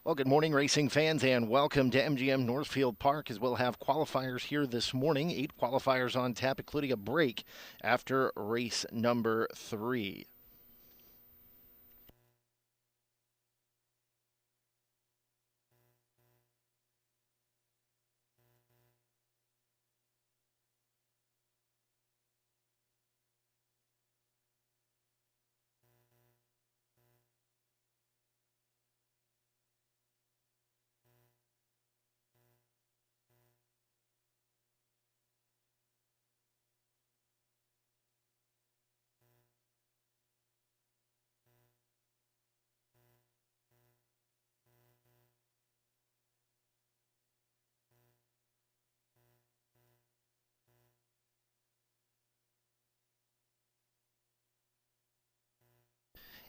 Well, good morning, racing fans, and welcome to MGM Northfield Park as we'll have qualifiers here this morning. 8 qualifiers on tap, including a break after race number 3.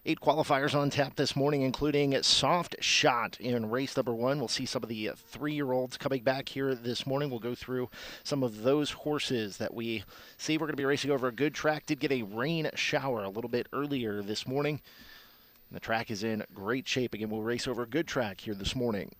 8 qualifiers on tap this morning, including Soft Shot in race number 1. We'll see some of the 3-year-olds coming back here this morning. We'll go through some of those horses that we see. We're going to be racing over a good track. Did get a rain shower a little bit earlier this morning. The track is in great shape. Again, we'll race over a good track here this morning.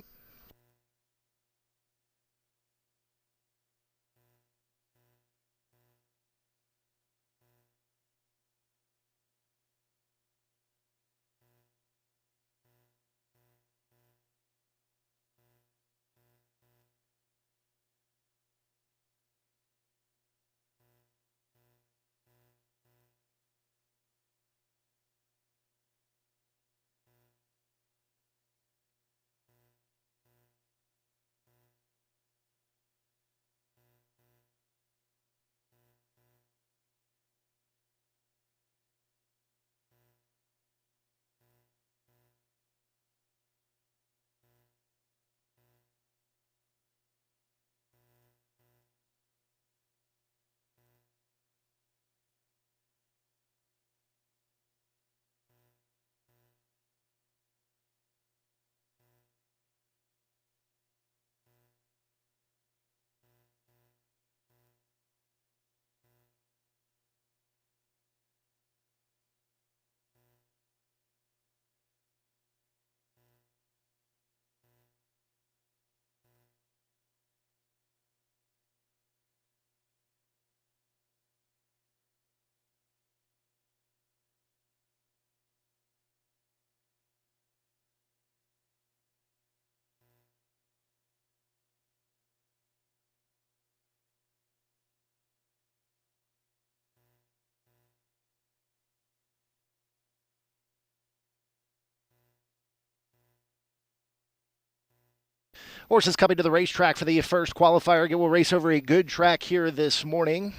Horses coming to the racetrack for the first qualifier. Again, we'll race over a good track here this morning.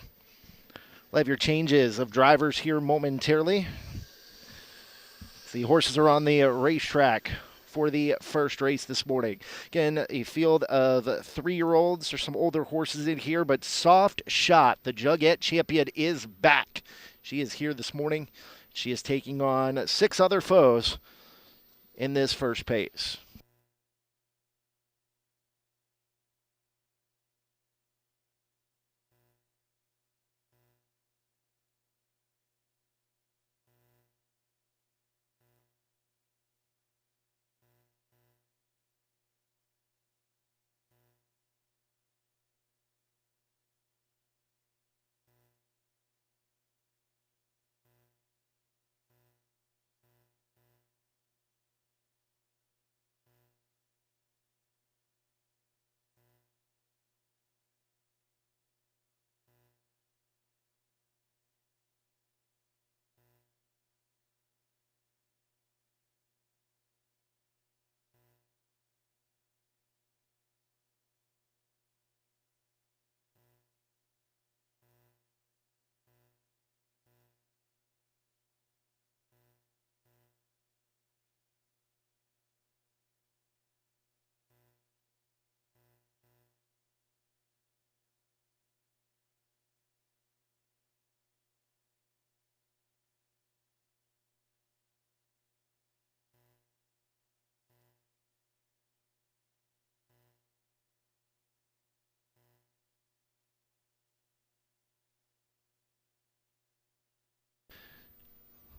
We'll have your changes of drivers here momentarily. The horses are on the racetrack for the first race this morning. Again, a field of 3-year-olds. There's some older horses in here, but Soft Shot, the Jugette champion, is back. She is here this morning. She is taking on 6 other foes in this first pace.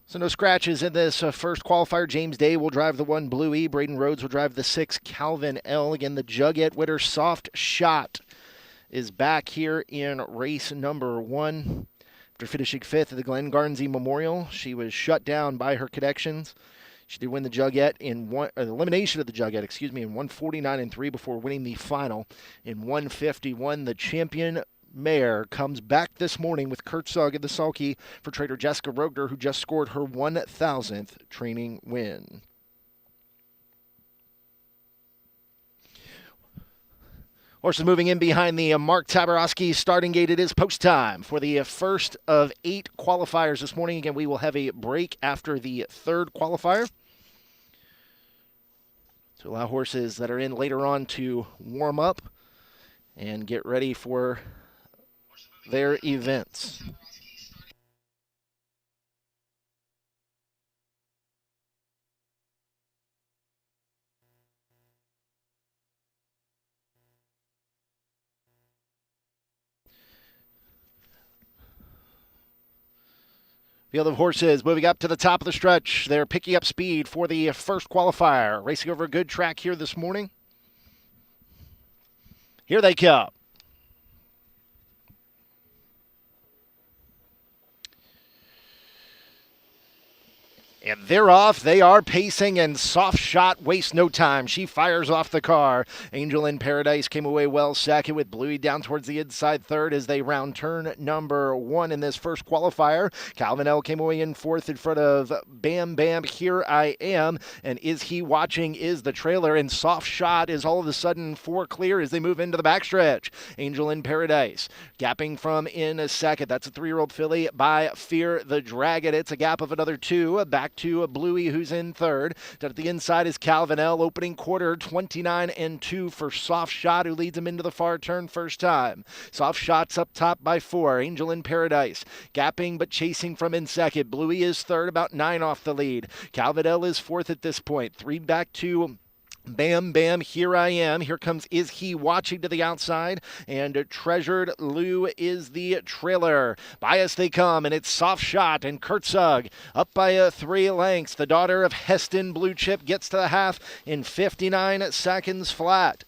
So no scratches in this first qualifier. James Day will drive the 1 Blue E. Braden Rhodes will drive the 6 Calvin L. Again, the Jugette winner, Soft Shot, is back here in race number 1. After finishing 5th at the Glen Garnsey Memorial, she was shut down by her connections. She did win the Jugette in elimination of the Jugette, in 149.3 before winning the final in 151. The champion mare comes back this morning with Kurt Sugg in the sulky for trader Jessica Rogner, who just scored her 1,000th training win. Horses moving in behind the Mark Tabarowski starting gate. It is post time for the first of 8 qualifiers this morning. Again, we will have a break after the 3rd qualifier to allow horses that are in later on to warm up and get ready for their events. Field of horses moving up to the top of the stretch. They're picking up speed for the first qualifier. Racing over a good track here this morning. Here they come. And they're off. They are pacing, and Soft Shot wastes no time. She fires off the car. Angel in Paradise came away well second, with Bluey down towards the inside third as they round turn number 1 in this first qualifier. Calvin L came away in 4th in front of Bam Bam, Here I Am, and Is He Watching is the trailer, and Soft Shot is all of a sudden 4 clear as they move into the backstretch. Angel in Paradise gapping from in a second. That's a 3-year-old filly by Fear the Dragon. It's a gap of another 2. Back to Bluey, who's in 3rd. Down at the inside is Calvin L. Opening quarter, 29-2 for Soft Shot, who leads him into the far turn first time. Soft Shot's up top by 4. Angel in Paradise gapping but chasing from in second. Bluey is 3rd, about 9 off the lead. Calvin L is 4th at this point. 3 back to Bam Bam, Here I Am. Here comes Is He Watching to the outside, and Treasured Lou is the trailer. By us they come, and it's Soft Shot and Kurt Sugg up by 3 lengths. The daughter of Heston Blue Chip gets to the half in 59 seconds flat.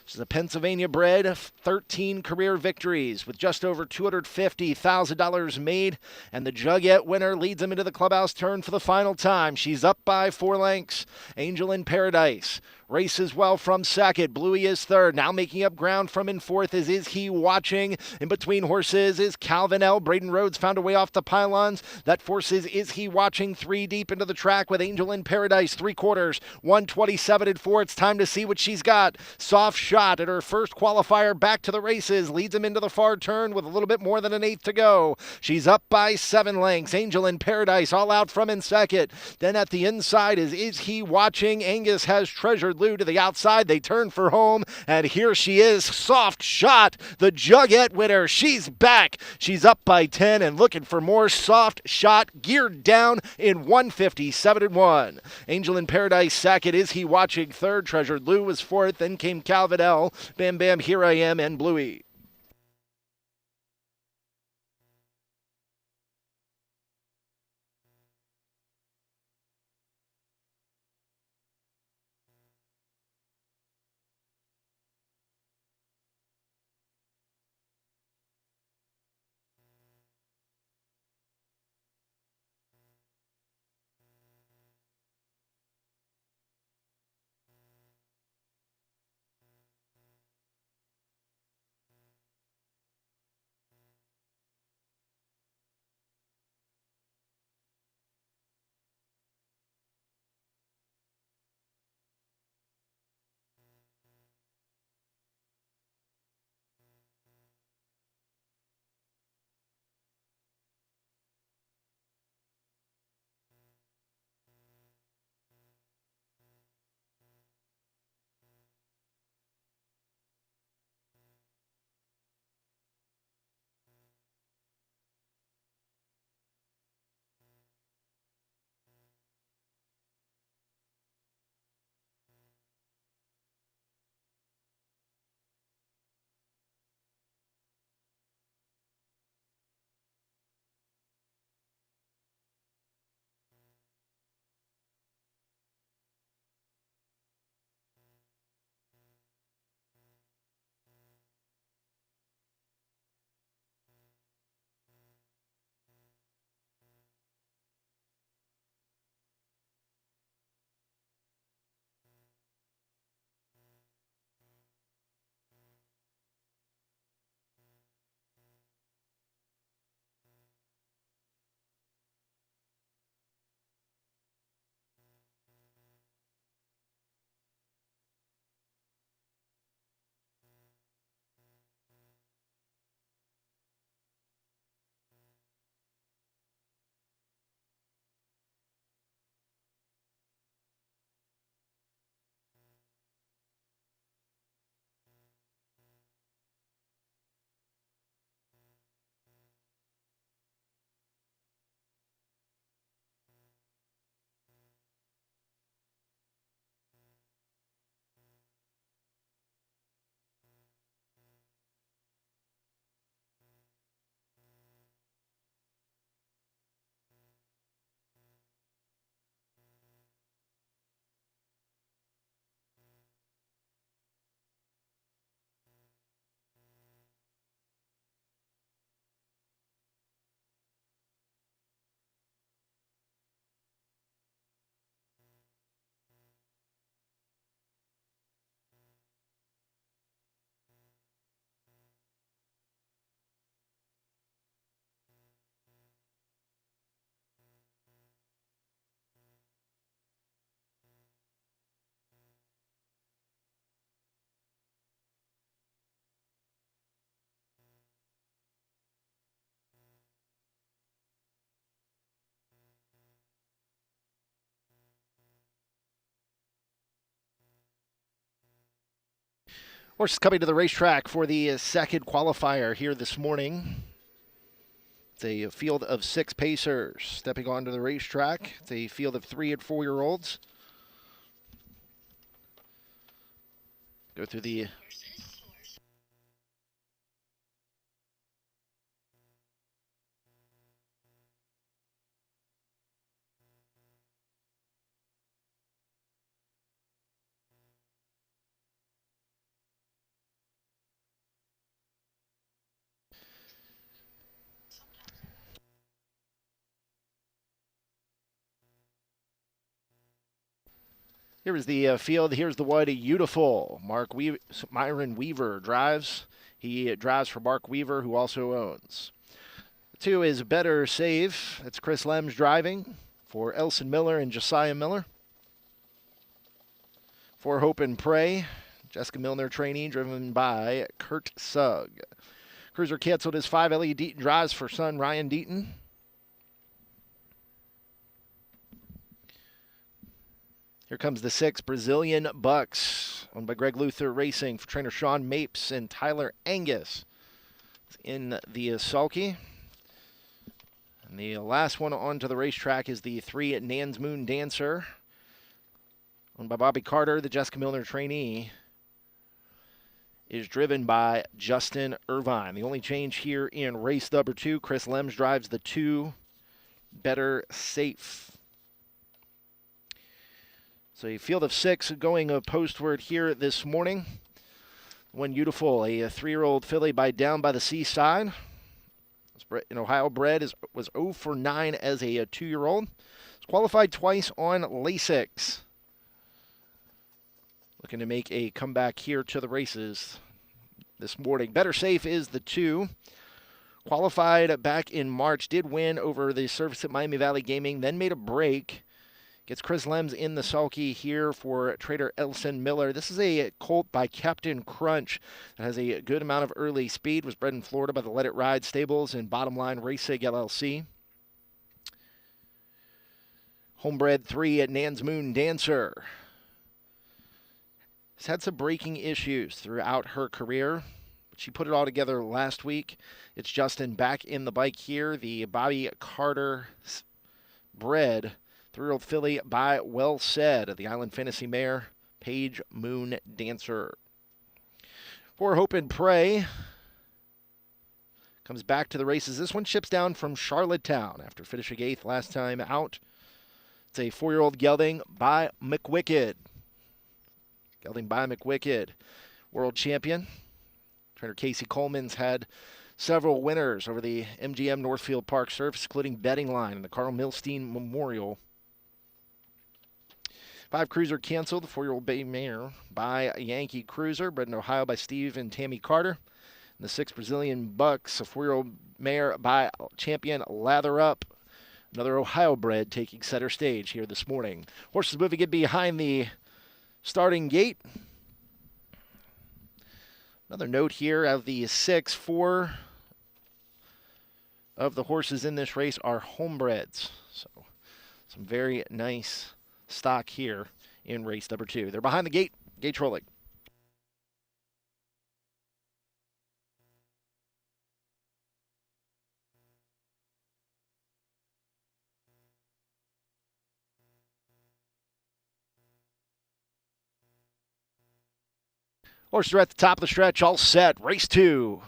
She's a Pennsylvania bred, 13 career victories with just over $250,000 made, and the Jugette winner leads him into the clubhouse turn for the final time. She's up by 4 lengths. Angel in Paradise races well from second. Bluey is 3rd. Now making up ground from in 4th Is He Watching. In between horses is Calvin L. Braden Rhodes found a way off the pylons. That forces Is He Watching 3 deep into the track with Angel in Paradise 3/4, 127-4. It's time to see what she's got. Soft Shot at her first qualifier back to the races. Leads him into the far turn with a little bit more than an 1/8 to go. She's up by 7 lengths. Angel in Paradise all out from in second. Then at the inside is He Watching. Angus has Treasured Lou to the outside. They turn for home, and here she is, Soft Shot, the Jugette winner. She's back. She's up by 10 and looking for more. Soft Shot geared down in 157-1. Angel in Paradise second. Is He Watching 3rd. Treasured Lou was 4th. Then came Calvin L, Bam Bam, Here I Am, and Bluey. Horses coming to the racetrack for the second qualifier here this morning. It's a field of 6 pacers stepping onto the racetrack. It's a field of 3 and 4-year-olds. Go through the Here is the field. Here's the one. Beautiful. Myron Weaver drives. He drives for Mark Weaver, who also owns. 2 is Better Save. That's Chris Lems driving for Elson Miller and Josiah Miller. 4 Hope and Pray. Jessica Milner trainee, driven by Kurt Sugg. Cruiser canceled his 5. Elliot Deaton drives for son Ryan Deaton. Here comes the 6 Brazilian Bucks, owned by Greg Luther Racing for trainer Sean Mapes and Tyler Angus in the sulky. And the last one onto the racetrack is the 3 Nan's Moon Dancer, owned by Bobby Carter, the Jessica Milner trainee, is driven by Justin Irvine. The only change here in race number 2, Chris Lems drives the 2 Better Safe. So a field of 6 going postward here this morning. One Beautiful, a 3-year-old filly down by the seaside. In Ohio bred, was 0 for 9 as a 2-year-old. It's qualified twice on Lasix. Looking to make a comeback here to the races this morning. Better Safe is the 2. Qualified back in March, did win over the surface at Miami Valley Gaming, then made a break. Gets Chris Lems in the sulky here for trader Elson Miller. This is a colt by Captain Crunch that has a good amount of early speed. Was bred in Florida by the Let It Ride stables and Bottom Line Racing LLC. Homebred 3 at Nan's Moon Dancer. Has had some breaking issues throughout her career. She put it all together last week. It's Justin back in the bike here. The Bobby Carter bred 3-year-old filly by Well Said, the Island Fantasy mare, Paige Moon Dancer. 4 Hope and Pray comes back to the races. This one ships down from Charlottetown after finishing 8th last time out. It's a 4-year-old gelding by McWicked. Gelding by McWicked, world champion. Trainer Casey Coleman's had several winners over the MGM Northfield Park Surface, including Betting Line and the Carl Milstein Memorial. 5 Cruiser canceled, the 4-year-old bay mare by Yankee Cruiser, bred in Ohio by Steve and Tammy Carter. And the 6 Brazilian Bucks, a 4-year-old mare by champion Lather Up. Another Ohio bred taking center stage here this morning. Horses moving in behind the starting gate. Another note here of the 6, 4 of the horses in this race are homebreds. So some very nice stock here in race number 2. They're behind the gate. Gate rolling. Horses are at the top of the stretch, all set. Race 2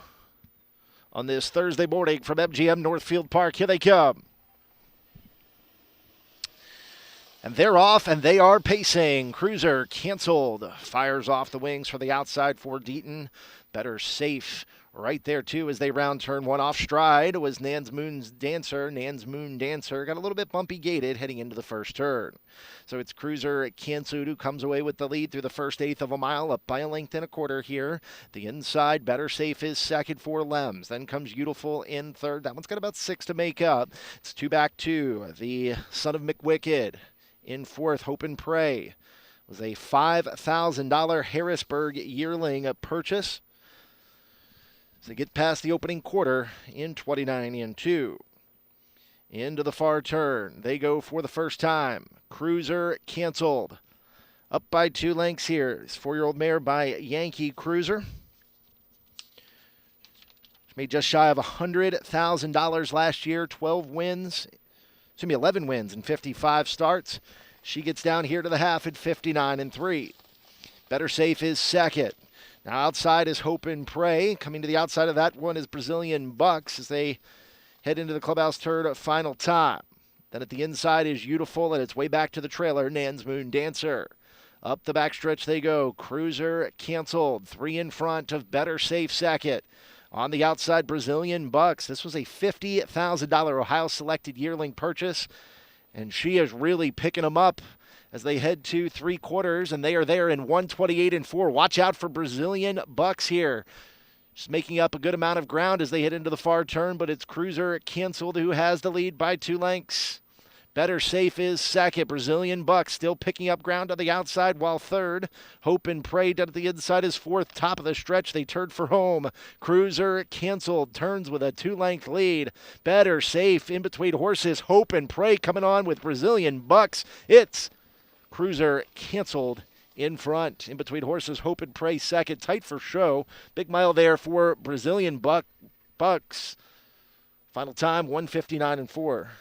on this Thursday morning from MGM Northfield Park. Here they come. And they're off, and they are pacing. Cruiser canceled. Fires off the wings for the outside for Deaton. Better Safe right there, too, as they round turn 1 off stride was Nan's Moon Dancer. Nan's Moon Dancer got a little bit bumpy gated heading into the first turn. So it's Cruiser canceled who comes away with the lead through the first 1/8 of a mile, up by a length and a quarter here. The inside, Better Safe is second for Lems. Then comes Beautiful in third. That one's got about 6 to make up. It's 2 back 2. The son of McWicked. In fourth, Hope and Pray was a $5,000 Harrisburg yearling purchase. As they get past the opening quarter in 29 and 2. Into the far turn. They go for the first time. Cruiser canceled. Up by 2 lengths here. This 4-year-old mare by Yankee Cruiser. She made just shy of $100,000 last year. 11 wins and 55 starts. She gets down here to the half at 59-3. Better Safe is second. Now outside is Hope and Pray. Coming to the outside of that one is Brazilian Bucks as they head into the clubhouse turn final time. Then at the inside is Beautiful, and it's way back to the trailer, Nan's Moon Dancer. Up the backstretch they go. Cruiser canceled. 3 in front of Better Safe second. On the outside, Brazilian Bucks. This was a $50,000 Ohio Selected yearling purchase, and she is really picking them up as they head to 3/4, and they are there in 128-4. Watch out for Brazilian Bucks here. Just making up a good amount of ground as they head into the far turn, but it's Cruiser canceled who has the lead by 2 lengths. Better Safe is second. Brazilian Bucks still picking up ground on the outside, while third. Hope and Pray down at the inside is fourth. Top of the stretch, they turn for home. Cruiser canceled, turns with a 2-length lead. Better Safe in between horses. Hope and Pray coming on with Brazilian Bucks. It's Cruiser canceled in front. In between horses, Hope and Pray second. Tight for show. Big mile there for Brazilian Bucks. Final time, 159-4.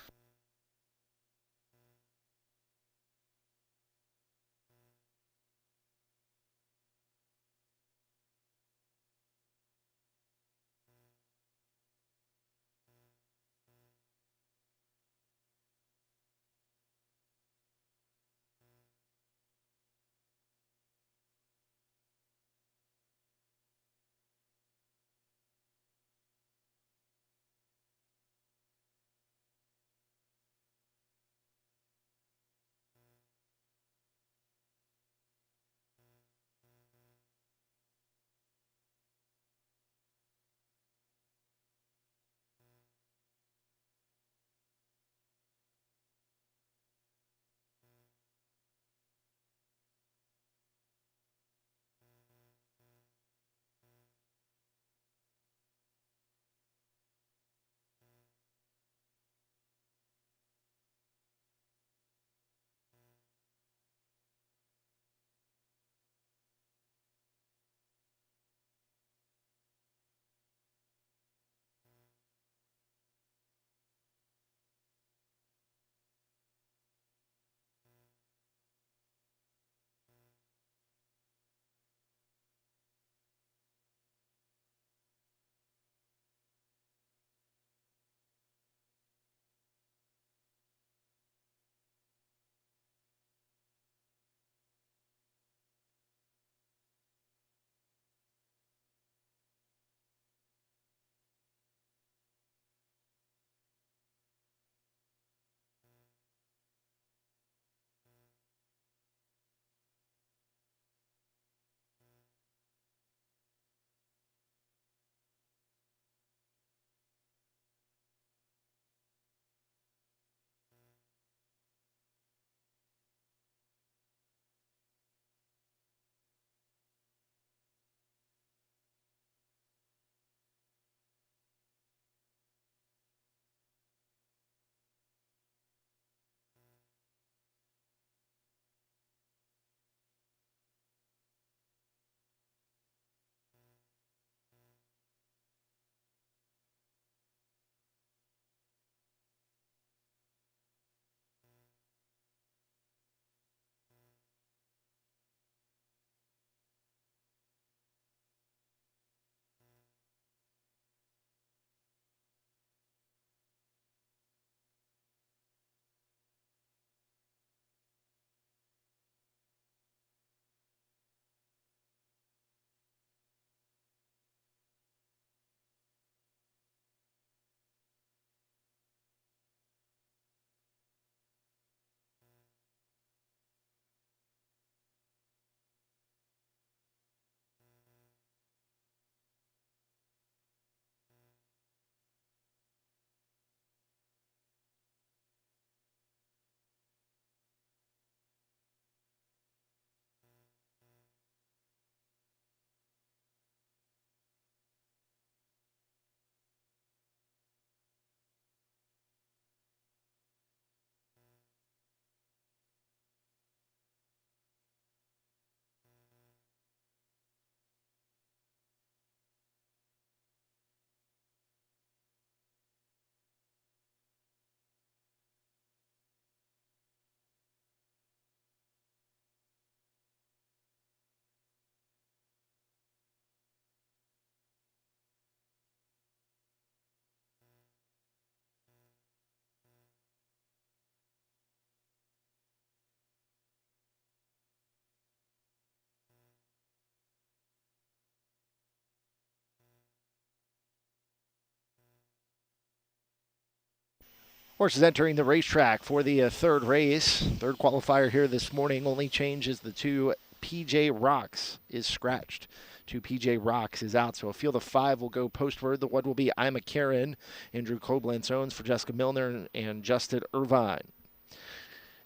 Horses entering the racetrack for the third race. Third qualifier here this morning. Only change is the 2 PJ Rocks is scratched. 2 PJ Rocks is out, so a field of 5 will go postward. The one will be I'm a Karen. Andrew Koblenz owns for Jessica Milner and Justin Irvine.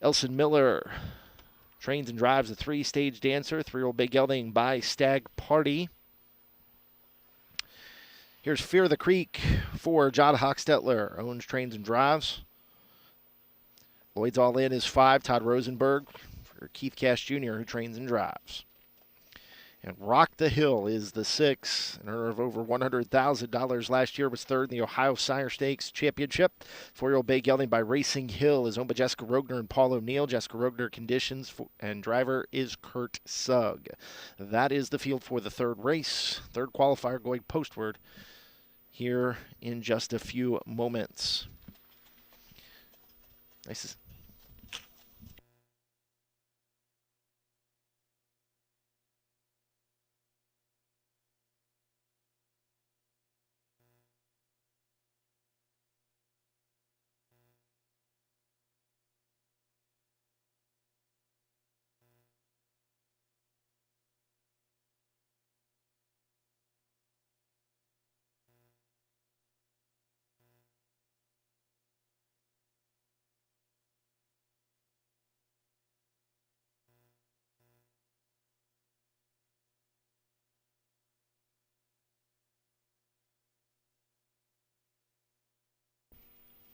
Elson Miller trains and drives a 3-stage dancer. 3-year-old Big Gelding by Stag Party. Here's Fear of the Creek for John Hochstetler. Owns, trains, and drives. Lloyd's All In is 5. Todd Rosenberg for Keith Cash Jr., who trains and drives. And Rock the Hill is the 6. An earner of over $100,000 last year. Was third in the Ohio Sire Stakes Championship. 4-year-old Bay Gelding by Racing Hill is owned by Jessica Rogner and Paul O'Neill. Jessica Rogner conditions and driver is Kurt Sugg. That is the field for the third race. Third qualifier going postward here in just a few moments. Nice.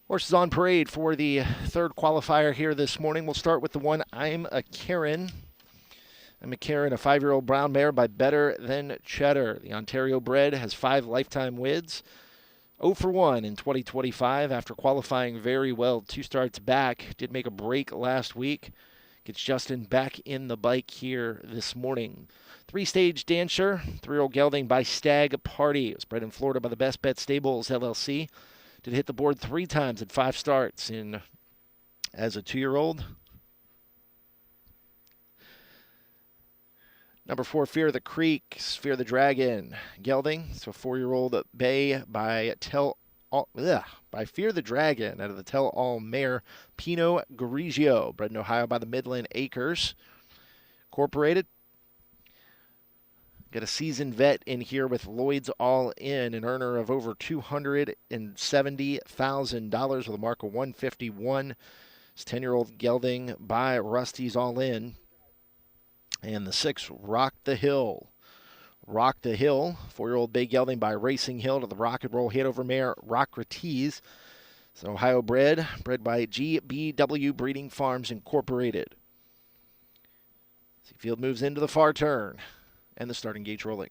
Horses on parade for the third qualifier here this morning. We'll start with the one I'm a Karen. I'm a Karen, a 5-year-old brown mare by Better Than Cheddar. The Ontario bred has 5 lifetime wins. 0 for 1 in 2025 after qualifying very well. 2 starts back. Did make a break last week. Gets Justin back in the bike here this morning. 3-stage dancer, 3-year-old gelding by Stag Party. It was bred in Florida by the Best Bet Stables, LLC. Did hit the board 3 times at 5 starts as a 2-year-old. Number 4, Fear of the Creek, Fear of the Dragon, gelding. So 4-year-old Bay by Fear the Dragon out of the Tell All mare Pinot Grigio, bred in Ohio by the Midland Acres Incorporated. Got a seasoned vet in here with Lloyd's All In, an earner of over $270,000 with a mark of 151. It's 10-year-old gelding by Rusty's All In. And the 6, Rock the Hill. Rock the Hill, 4-year-old Bay Gelding by Racing Hill to the Rock and Roll hit over mare Rockrites. It's an Ohio bred by GBW Breeding Farms Incorporated. Field moves into the far turn. And the starting gate rolling.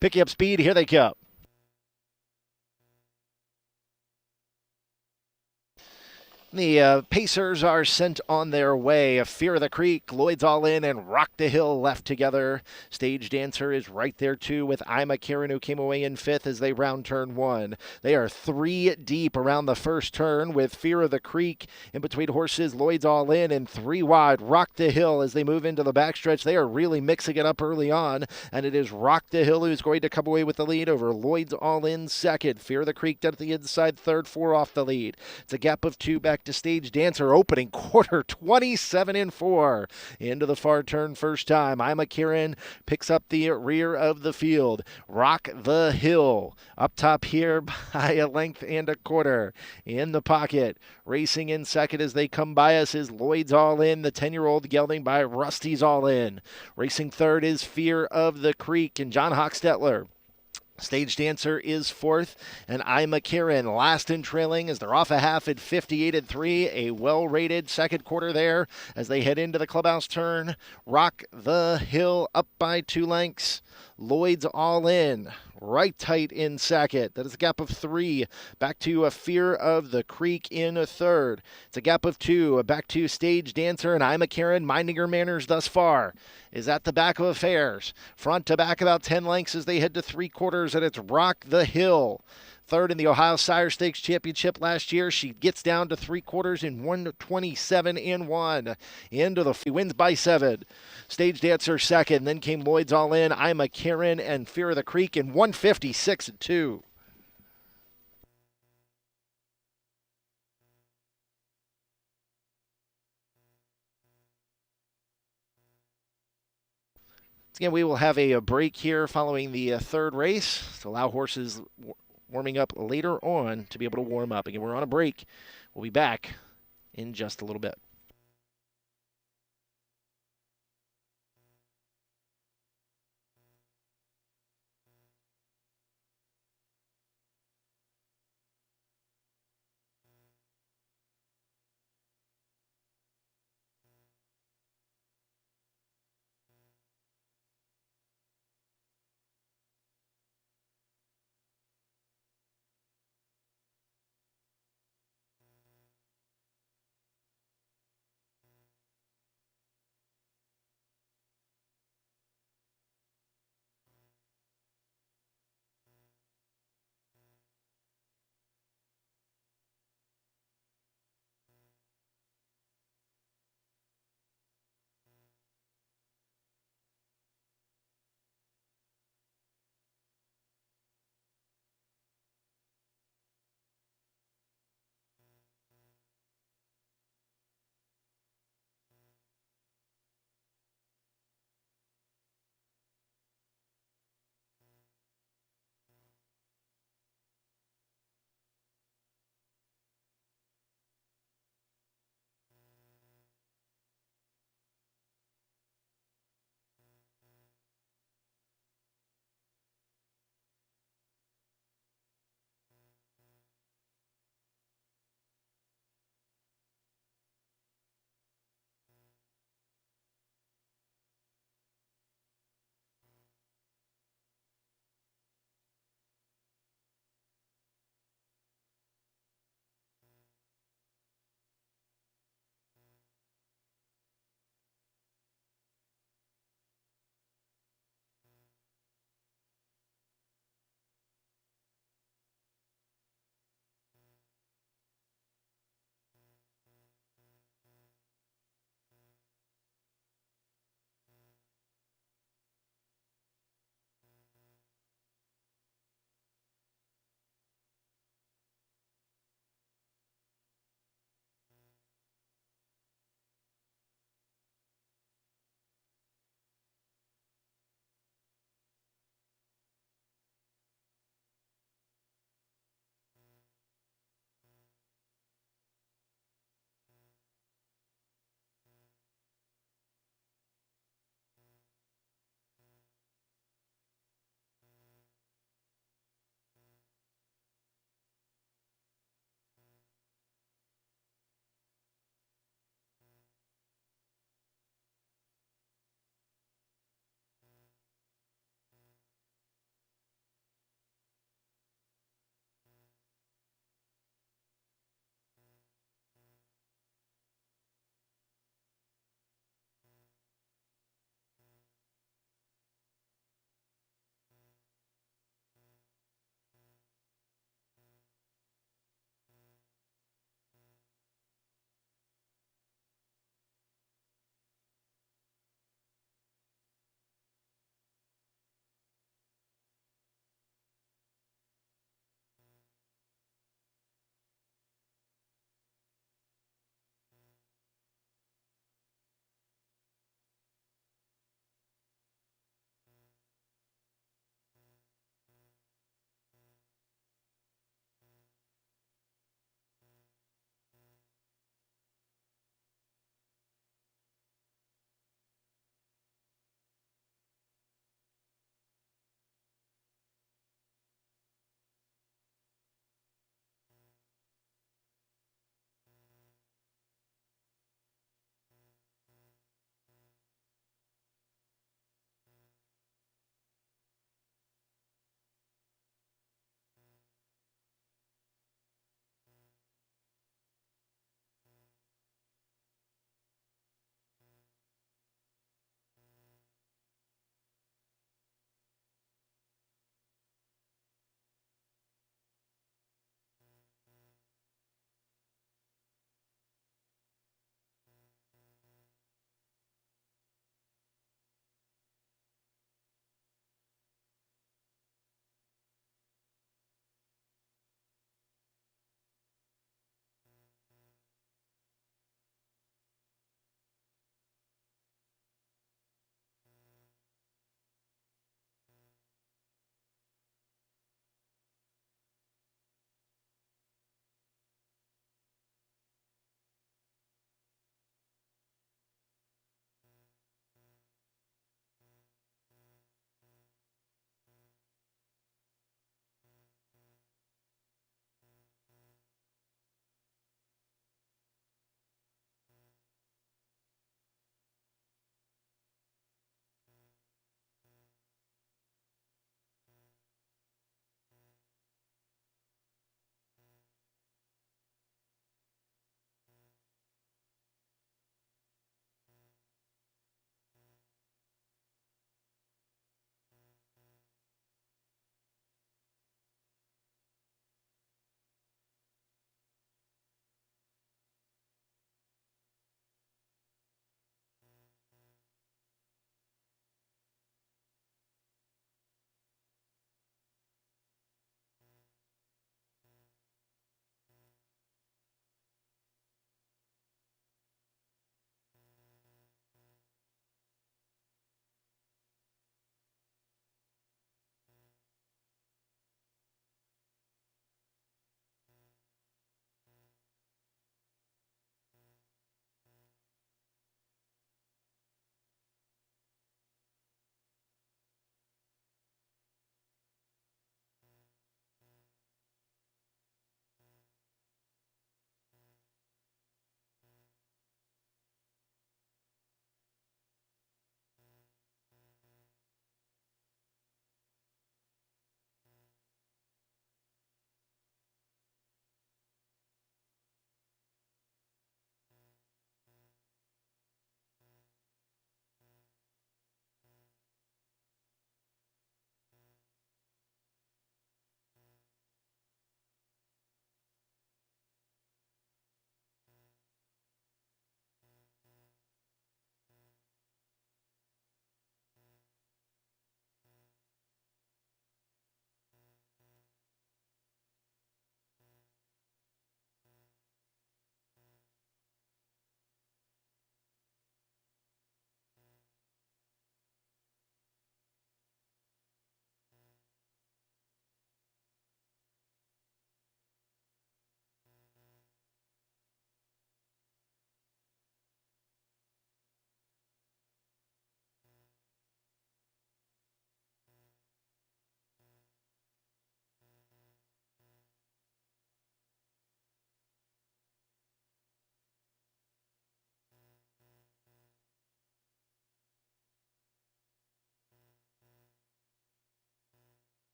Picking up speed, here they come. The Pacers are sent on their way. Fear of the Creek, Lloyd's All In, and Rock the Hill left together. Stage Dancer is right there, too, with I'm a Karen, who came away in 5th as they round turn 1. They are 3 deep around the first turn with Fear of the Creek in between horses, Lloyd's All In, and 3 wide, Rock the Hill as they move into the backstretch. They are really mixing it up early on, and it is Rock the Hill who's going to come away with the lead over Lloyd's All In second. Fear of the Creek down at the inside third, 4 off the lead. It's a gap of 2 back to Stage Dancer, opening quarter 27-4 into the far turn first time. I'm a Karen picks up the rear of the field. Rock the Hill up top here by a length and a quarter. In the pocket, racing in second as they come by us is Lloyd's All In, the 10-year-old gelding by Rusty's All In. Racing third is Fear of the Creek and John Hochstetler. Stage Dancer is 4th, and I'm a Karen last in trailing as they're off a half at 58-3. A well-rated second quarter there as they head into the clubhouse turn. Rock the Hill up by 2 lengths. Lloyd's All In right tight in second. That is a gap of 3. Back to a Fear of the Creek in a third. It's a gap of 2. Back to Stage Dancer and I'm a Karen, minding her manners thus far. Is at the back of Affairs. Front to back about 10 lengths as they head to 3/4, and it's Rock the Hill. Third in the Ohio Sire Stakes Championship last year. She gets down to 3/4 in 1:27 and 1. Into the wins by 7. Stage Dancer second. Then came Lloyd's All In, I'm a Karen, and Fear of the Creek in 156 and 2. Again, we will have a break here following the third race to allow horses warming up later on to be able to warm up. Again, we're on a break. We'll be back in just a little bit.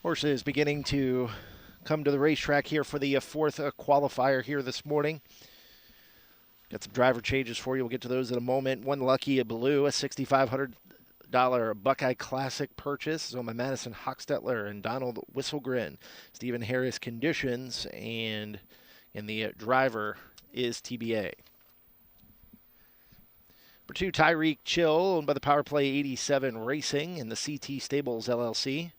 Horses beginning to come to the racetrack here for the fourth qualifier here this morning. Got some driver changes for you. We'll get to those in a moment. One Lucky Blue, a $6,500 Buckeye Classic purchase is owned by Madison Hochstetler and Donald Whistlegren. Stephen Harris conditions, and the driver is TBA. Number 2, Tyreek Chill, owned by the Power Play 87 Racing and the CT Stables LLC.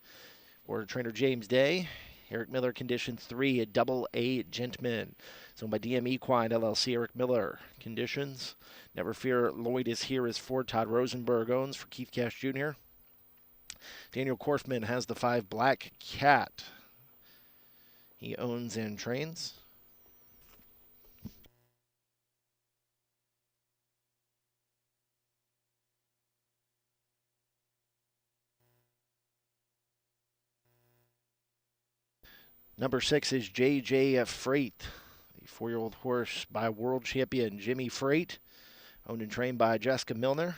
Or trainer James Day. Eric Miller conditions 3, a Double A Gentman. It's owned by DM Equine LLC. Eric Miller conditions. Never Fear Lloyd is Here is 4. Todd Rosenberg owns for Keith Cash Jr. Daniel Korfman has the 5 Black Cat. He owns and trains. Number 6 is JJ Freight, the 4-year-old horse by world champion Jimmy Freight, owned and trained by Jessica Milner.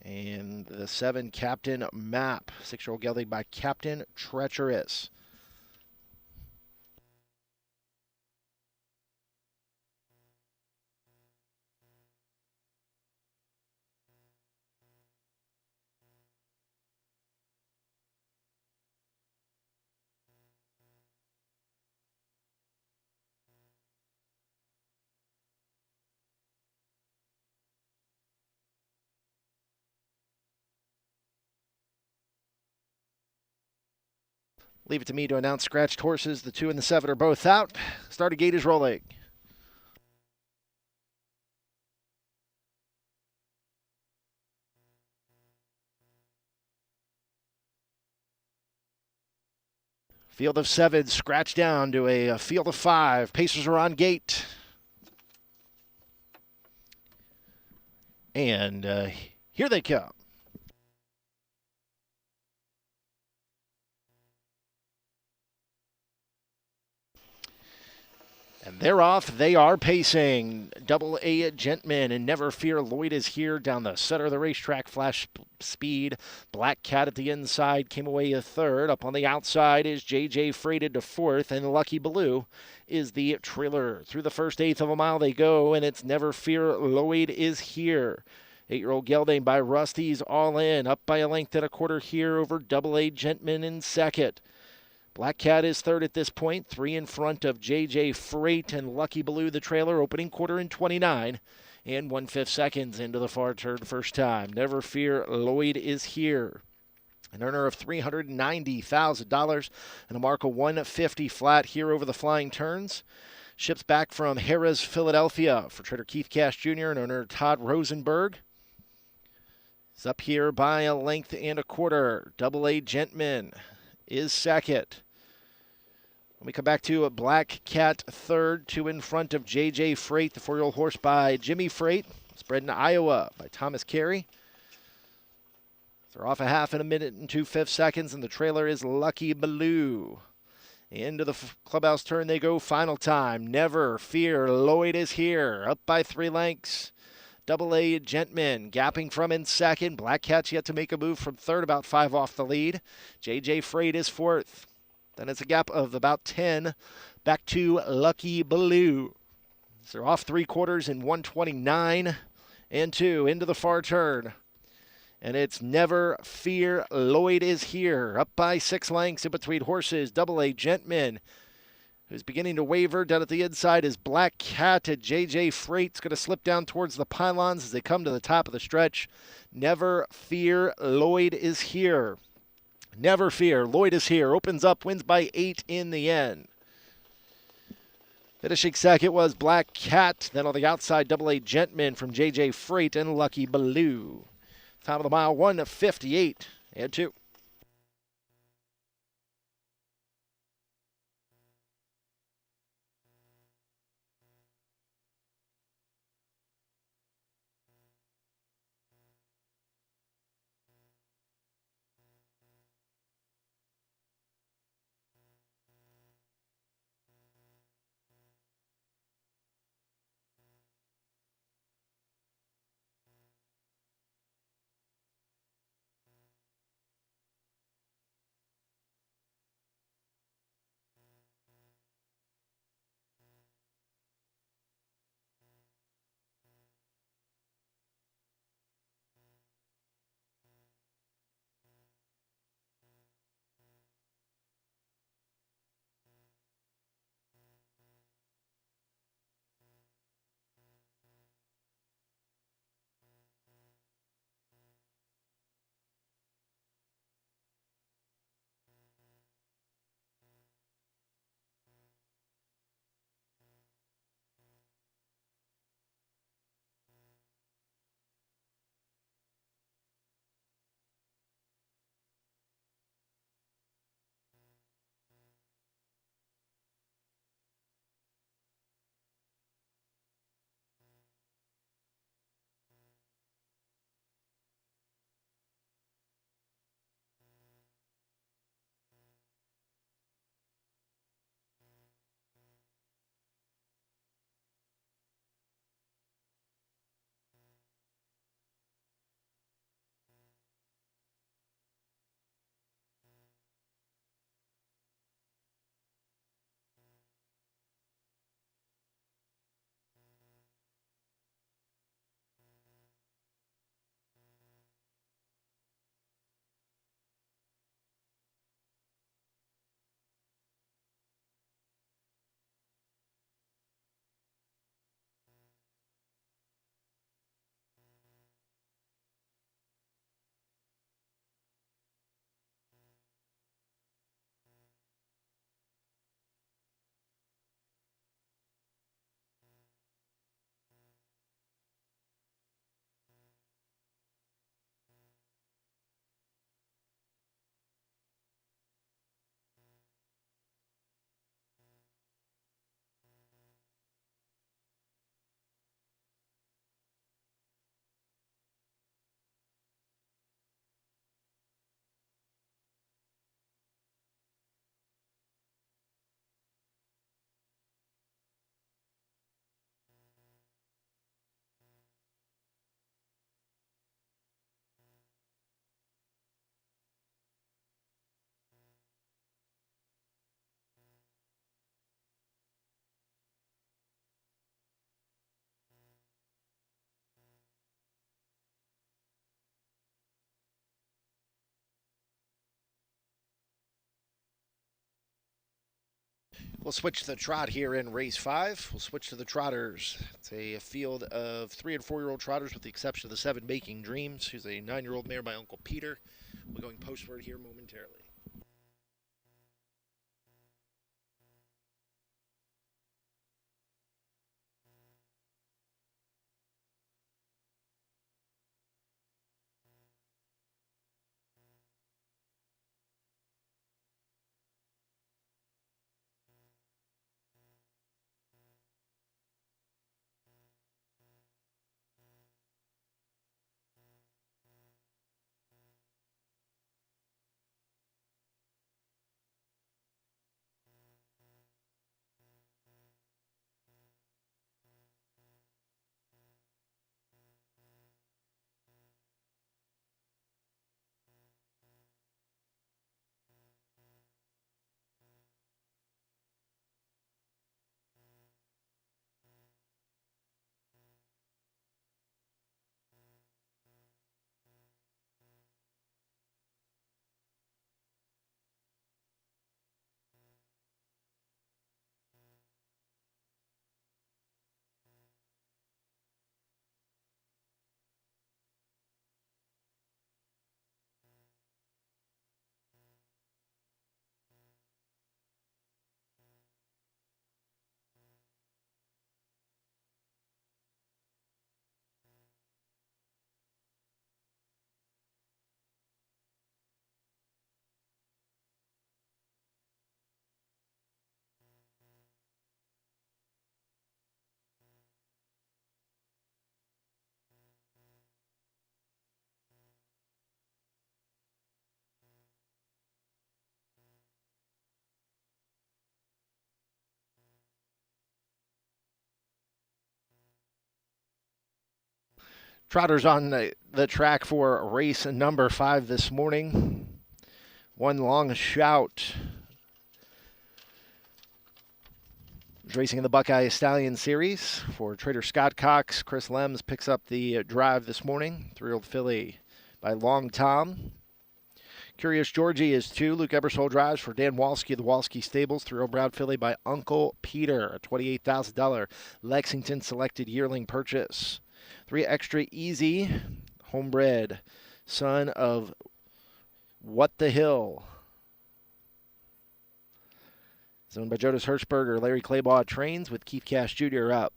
And the 7, Captain Map, 6-year-old gelding by Captain Treacherous. Leave it to me to announce scratched horses. The 2 and the 7 are both out. Starting gate is rolling. Field of 7 scratched down to a field of 5. Pacers are on gate. And here they come. And they're off. They are pacing. Double A Gentman and Never Fear Lloyd is Here down the center of the racetrack. Flash speed. Black Cat at the inside came away a 3rd. Up on the outside is JJ Freighted to 4th. And Lucky Blue is the trailer. Through the first 1/8 of a mile they go. And it's Never Fear Lloyd is Here. 8-year-old gelding by Rusty's All In. Up by a length and a quarter here over Double A Gentman in 2nd. Black Cat is 3rd at this point, 3 in front of JJ Freight and Lucky Blue, the trailer, opening quarter in 29 and 1/5 seconds into the far turn first time. Never Fear Lloyd is Here. An earner of $390,000 and a mark of 150 flat here over the flying turns. Ships back from Harrah's, Philadelphia for trader Keith Cash Jr. and owner Todd Rosenberg. It's up here by a length and a quarter. Double A Gentman is 2nd. When we come back to a Black Cat 3rd, 2 in front of JJ Freight, the 4-year-old horse by Jimmy Freight, spread in Iowa by Thomas Carey. They're off a half in a minute and 2/5 seconds, and the trailer is Lucky Blue. Into the clubhouse turn they go, final time. Never Fear Lloyd is Here, up by 3 lengths. Double A Gentman gapping from in 2nd. Black Cat's yet to make a move from 3rd, about 5 off the lead. JJ Freight is 4th. Then it's a gap of about 10 back to Lucky Blue. So they're off 3/4 in 129 and 2 into the far turn. And it's Never Fear Lloyd is Here, up by 6 lengths in between horses. Double A Gentman, who's beginning to waver. Down at the inside is Black Cat. JJ Freight's going to slip down towards the pylons as they come to the top of the stretch. Never Fear Lloyd is Here. Never Fear Lloyd is Here. Opens up, wins by 8 in the end. Finishing 2nd was Black Cat. Then on the outside, Double A Gentman from JJ Freight and Lucky Blue. Time of the mile, 1:58 and 2. We'll switch to the trot here in race 5. We'll switch to the trotters. It's a field of 3- and 4-year-old trotters with the exception of the 7 Making Dreams, who's a 9-year-old mare by Uncle Peter. We're going postward here momentarily. Trotters on the track for race number 5 this morning. One long shout. Racing in the Buckeye Stallion Series for Trader Scott Cox. Chris Lems picks up the drive this morning. 3-year-old filly by Long Tom. Curious Georgie is 2. Luke Ebersole drives for Dan Walski of the Walski Stables. 3-year-old Brown filly by Uncle Peter. A $28,000 Lexington selected yearling purchase. 3 Extra Easy, homebred, son of What the Hill. It's owned by Jonas Hirschberger. Larry Claybaugh trains with Keith Cash Jr. up.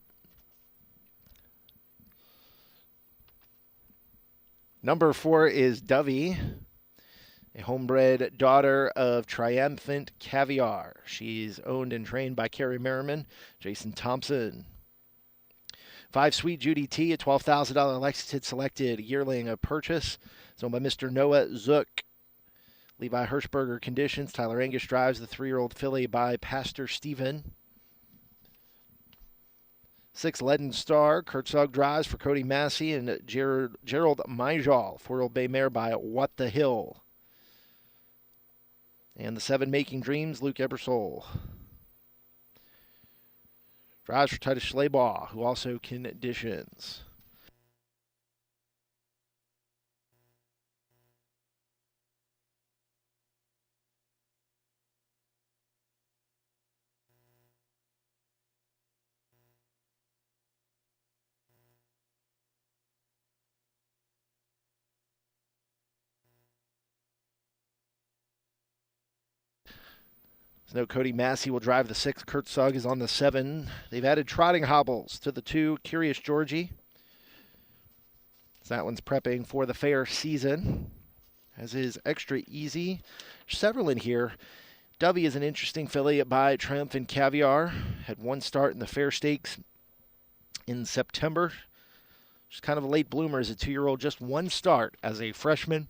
Number 4 is Dovey, a homebred daughter of Triumphant Caviar. She's owned and trained by Kerry Merriman, Jason Thompson. 5 Sweet Judy T, a $12,000 Lexington selected yearling of purchase. It's owned by Mr. Noah Zook. Levi Hirschberger conditions. Tyler Angus drives the 3-year-old filly by Pastor Stephen. 6 Leaden Star. Kurt Sugg drives for Cody Massey and Gerald Myjal. 4-year-old bay mare by What the Hill. And the 7 Making Dreams, Luke Ebersole. Drives for Titus Schleybaugh, who also conditions. No, Cody Massey will drive the 6. Kurt Sugg is on the 7. They've added trotting hobbles to the 2. Curious Georgie. So that one's prepping for the fair season. As is Extra Easy. Several in here. W is an interesting filly by Triumphant Caviar. Had 1 start in the fair stakes in September. She's kind of a late bloomer as a 2-year-old. Just 1 start as a freshman.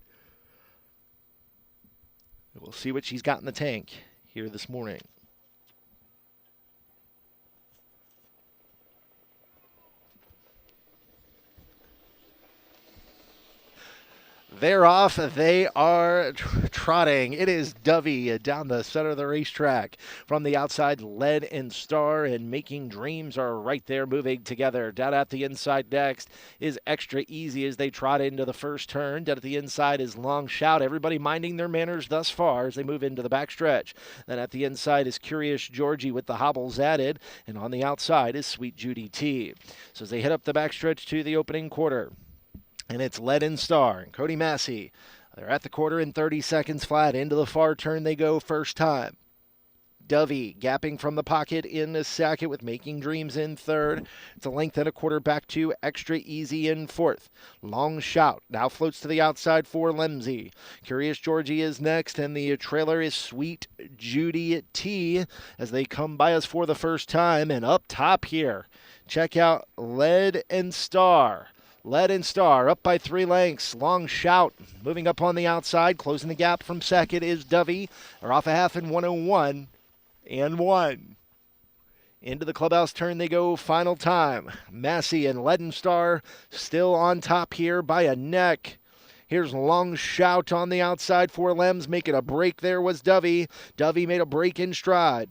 We'll see what she's got in the tank here this morning. They're off. They are trotting. It is Dovey down the center of the racetrack. From the outside, Lead and Star and Making Dreams are right there moving together. Down at the inside next is Extra Easy as they trot into the first turn. Down at the inside is Long Shout. Everybody minding their manners thus far as they move into the backstretch. Then at the inside is Curious Georgie with the hobbles added. And on the outside is Sweet Judy T. So as they head up the backstretch to the opening quarter, and it's Lead and Star and Cody Massey. They're at the quarter in 30 seconds flat. Into the far turn they go first time. Dovey gapping from the pocket in the second with Making Dreams in third. It's a length and a quarter back to Extra Easy in fourth. Long Shout now floats to the outside for Lemsey. Curious Georgie is next, and the trailer is Sweet Judy T as they come by us for the first time. And up top here, check out Lead and Star. Lead and Star up by 3 lengths. Long Shout moving up on the outside. Closing the gap from second is Dovey. They're off a half in 101 and 1. Into the clubhouse turn they go final time. Massey and Lead and Star still on top here by a neck. Here's Long Shout on the outside for Lems. Making a break there was Dovey. Dovey made a break in stride.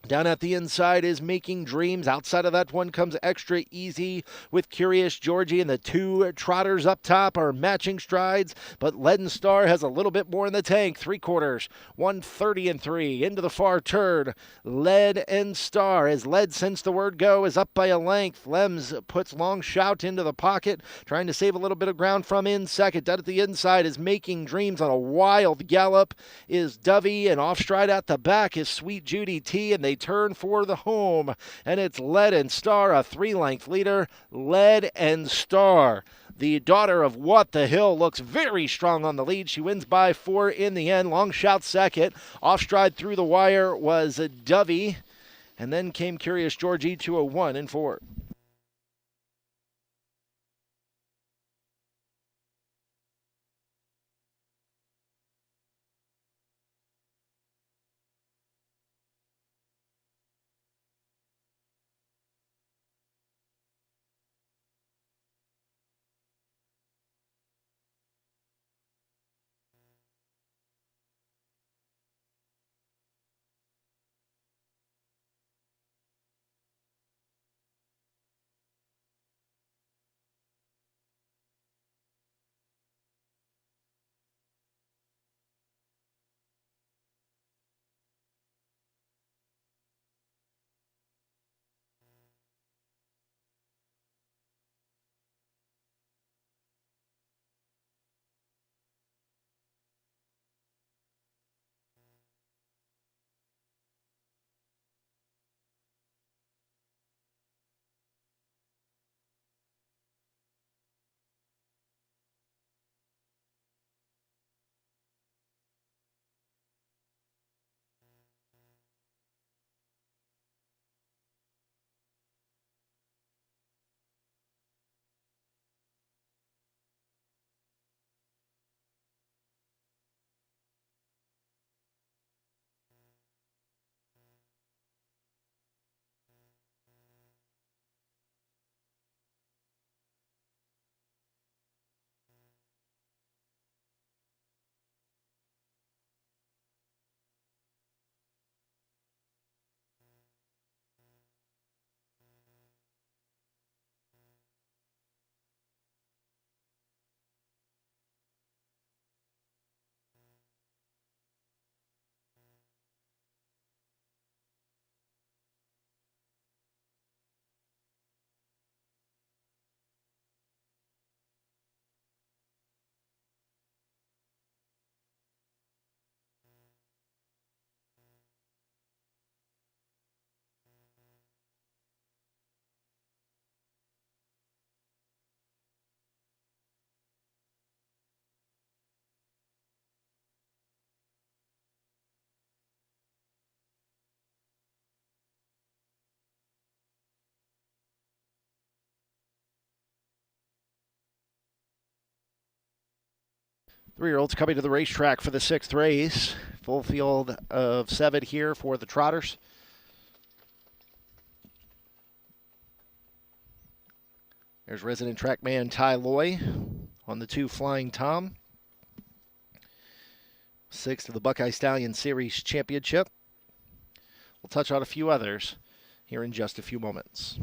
Down at the inside is Making Dreams. Outside of that one comes Extra Easy with Curious Georgie, and the two trotters up top are matching strides, but Lead and Star has a little bit more in the tank. 3/4, 1:30 and 3. Into the far turn, Lead and Star, as Lead sends the word go, is up by a length. Lems puts Long Shout into the pocket, trying to save a little bit of ground from in second. Down at the inside is Making Dreams on a wild gallop is Dovey, and off stride at the back is Sweet Judy T, and they turn for the home, and it's Lead and Star, a 3-length leader. Lead and Star, the daughter of What the Hill, looks very strong on the lead. She wins by 4 in the end. Long Shout second. Off stride through the wire was Dovey, and then came Curious Georgie to a 1 and 4. Three-year-olds coming to the racetrack for the 6th race. Full field of 7 here for the Trotters. There's resident track man Ty Loy on the 2 Flying Tom. 6th of the Buckeye Stallion Series Championship. We'll touch on a few others here in just a few moments.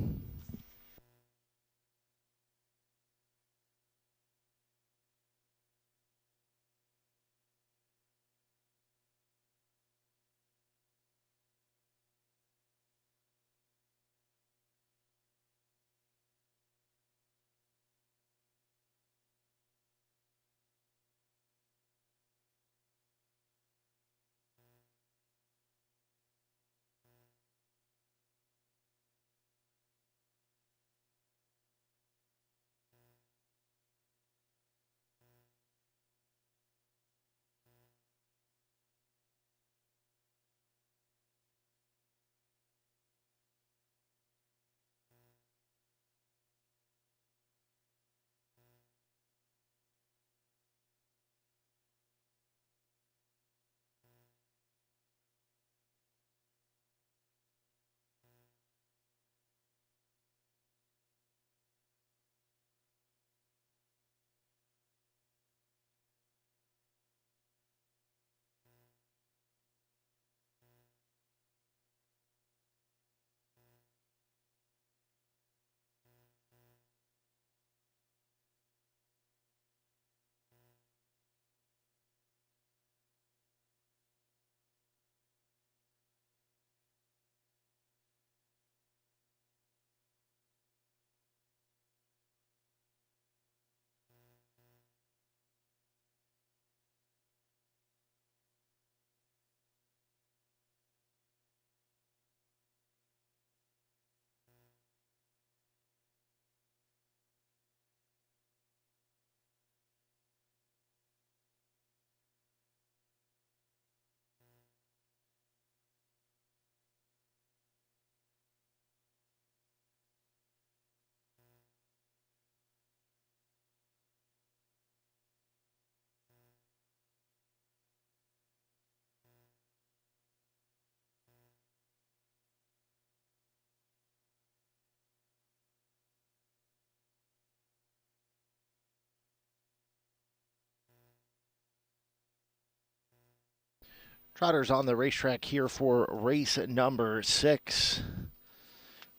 Trotters on the racetrack here for race number 6.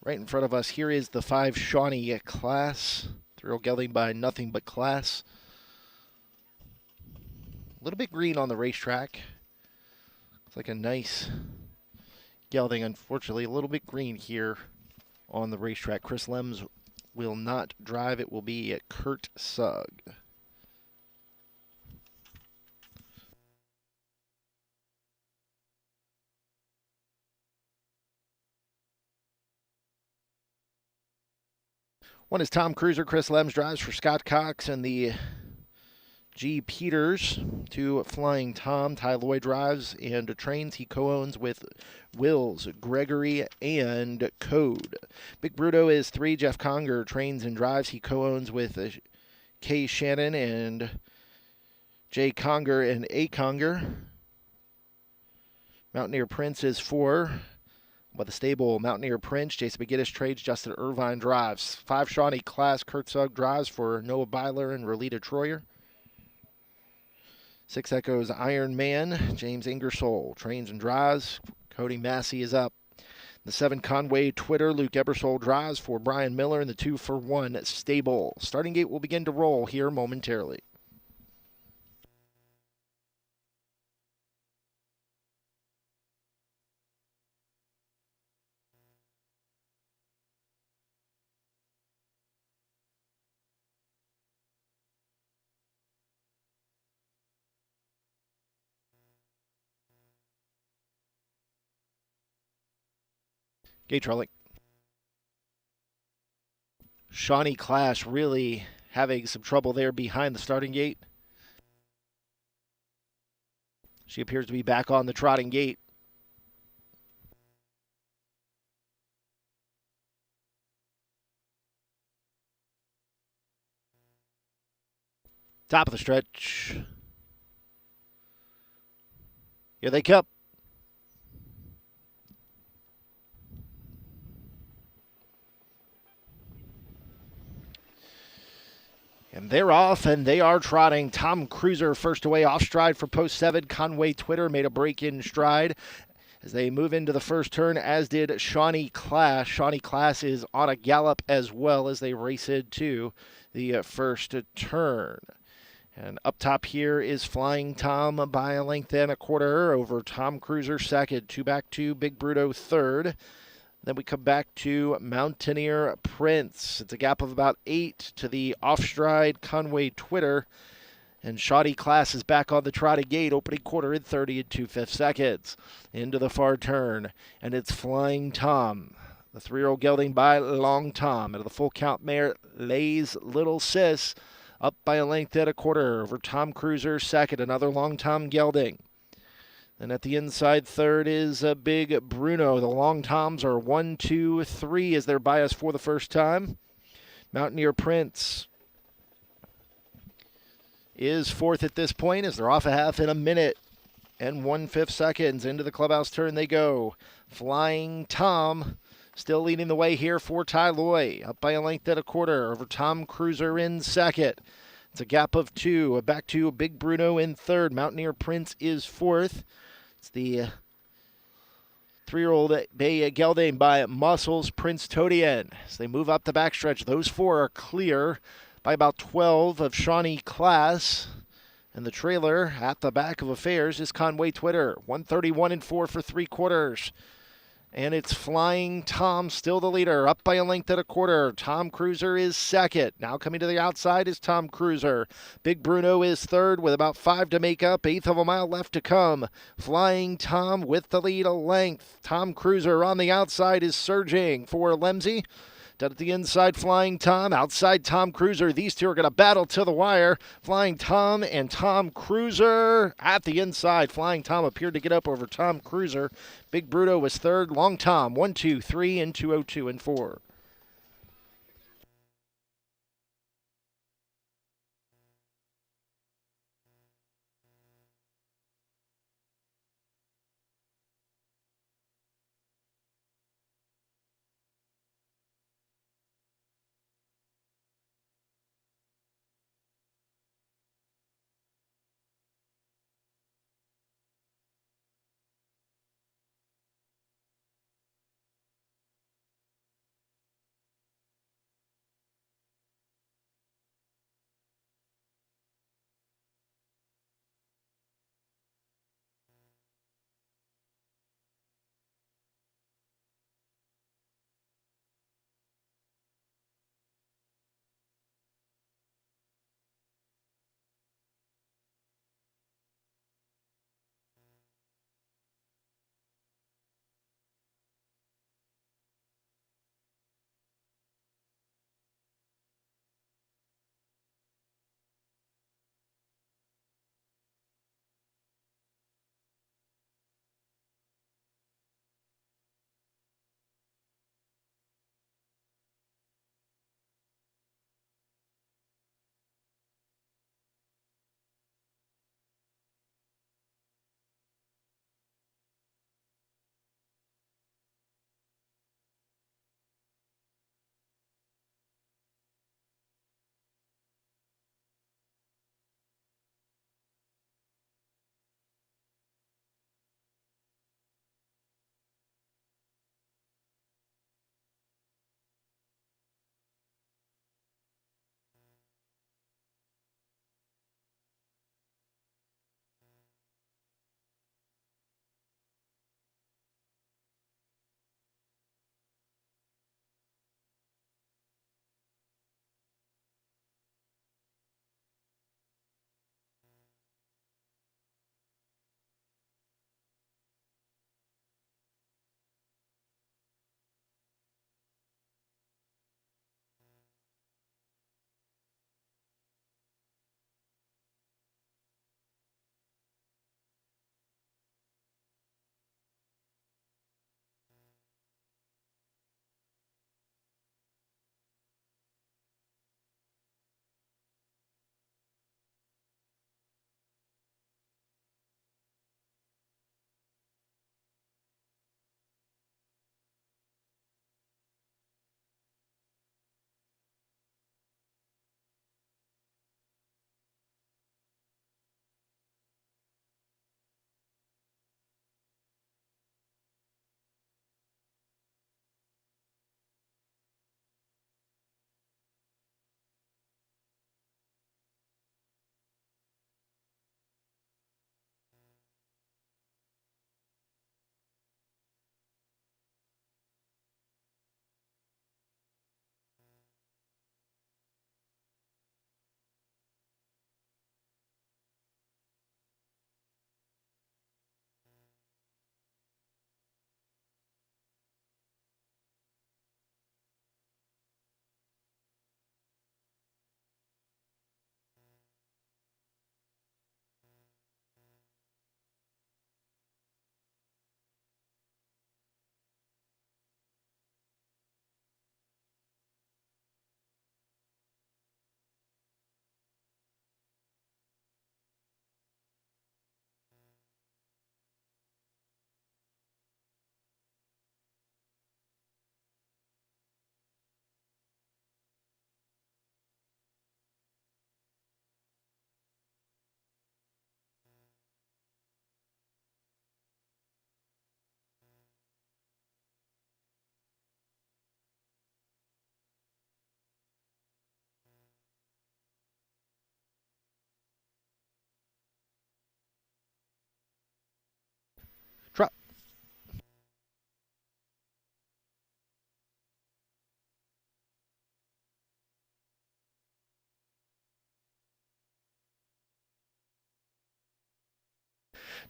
Right in front of us here is the 5 Shawnee class. Thrill gelding by Nothing But Class. A little bit green on the racetrack. It's like a nice gelding. Unfortunately, a little bit green here on the racetrack. Chris Lems will not drive. It will be Kurt Sugg. One is Tom Cruiser. Chris Lems drives for Scott Cox and the G. Peters. 2 Flying Tom. Ty Lloyd drives and trains. He co-owns with Wills, Gregory, and Code. Big Bruto is 3. Jeff Conger trains and drives. He co-owns with Kay Shannon and Jay Conger and A. Conger. Mountaineer Prince is 4. By the stable, Mountaineer Prince, Jason McGinnis trades, Justin Irvine drives. 5 Shawnee class, Kurt Sugg drives for Noah Byler and Rolita Troyer. 6 Echoes Iron Man, James Ingersoll trains and drives. Cody Massey is up. The 7 Conway Twitter, Luke Ebersol drives for Brian Miller, and the 2 for 1 stable. Starting gate will begin to roll here momentarily. Gate trolling. Shawnee Clash really having some trouble there behind the starting gate. She appears to be back on the trotting gate. Top of the stretch. Here they come. And they're off, and they are trotting. Tom Cruiser first away off stride for post 7. Conway Twitter made a break in stride as they move into the first turn, as did Shawnee Class. Shawnee Class is on a gallop as well as they race into the first turn. And up top here is Flying Tom by a length and a quarter over Tom Cruiser second. 2 back to Big Bruto third. Then we come back to Mountaineer Prince. It's a gap of about 8 to the off-stride Conway Twitter. And Shoddy Class is back on the trotted gate, opening quarter in 30 and 2/5 seconds. Into the far turn, and it's Flying Tom. The 3-year-old gelding by Long Tom. And the full count mare, Lay's Little Sis, up by a length and a quarter over Tom Cruiser second. Another Long Tom gelding. And at the inside third is a Big Bruno. The Long Toms are 1, 2, 3 as their bias for the first time. Mountaineer Prince is fourth at this point as they're off a half in a minute and 1/5 seconds. Into the clubhouse turn they go. Flying Tom still leading the way here for Ty Loy. Up by a length and a quarter over Tom Cruiser in second. It's a gap of 2. Back to Big Bruno in third. Mountaineer Prince is fourth. It's the 3-year-old bay gelding by Muscles Prince Todian. As they move up the backstretch, those 4 are clear by about 12 of Shawnee Class. And the trailer at the back of affairs is Conway Twitter. 131 and 4 for 3/4. And it's Flying Tom, still the leader, up by a length and a quarter. Tom Cruiser is second. Now coming to the outside is Tom Cruiser. Big Bruno is third with about 5 to make up. 1/8 of a mile left to come. Flying Tom with the lead a length. Tom Cruiser on the outside is surging for Lemsey. Down at the inside, Flying Tom. Outside, Tom Cruiser. These two are going to battle to the wire. Flying Tom and Tom Cruiser at the inside. Flying Tom appeared to get up over Tom Cruiser. Big Bruto was third. Long Tom, 1, 2, 3, and 202 and 4.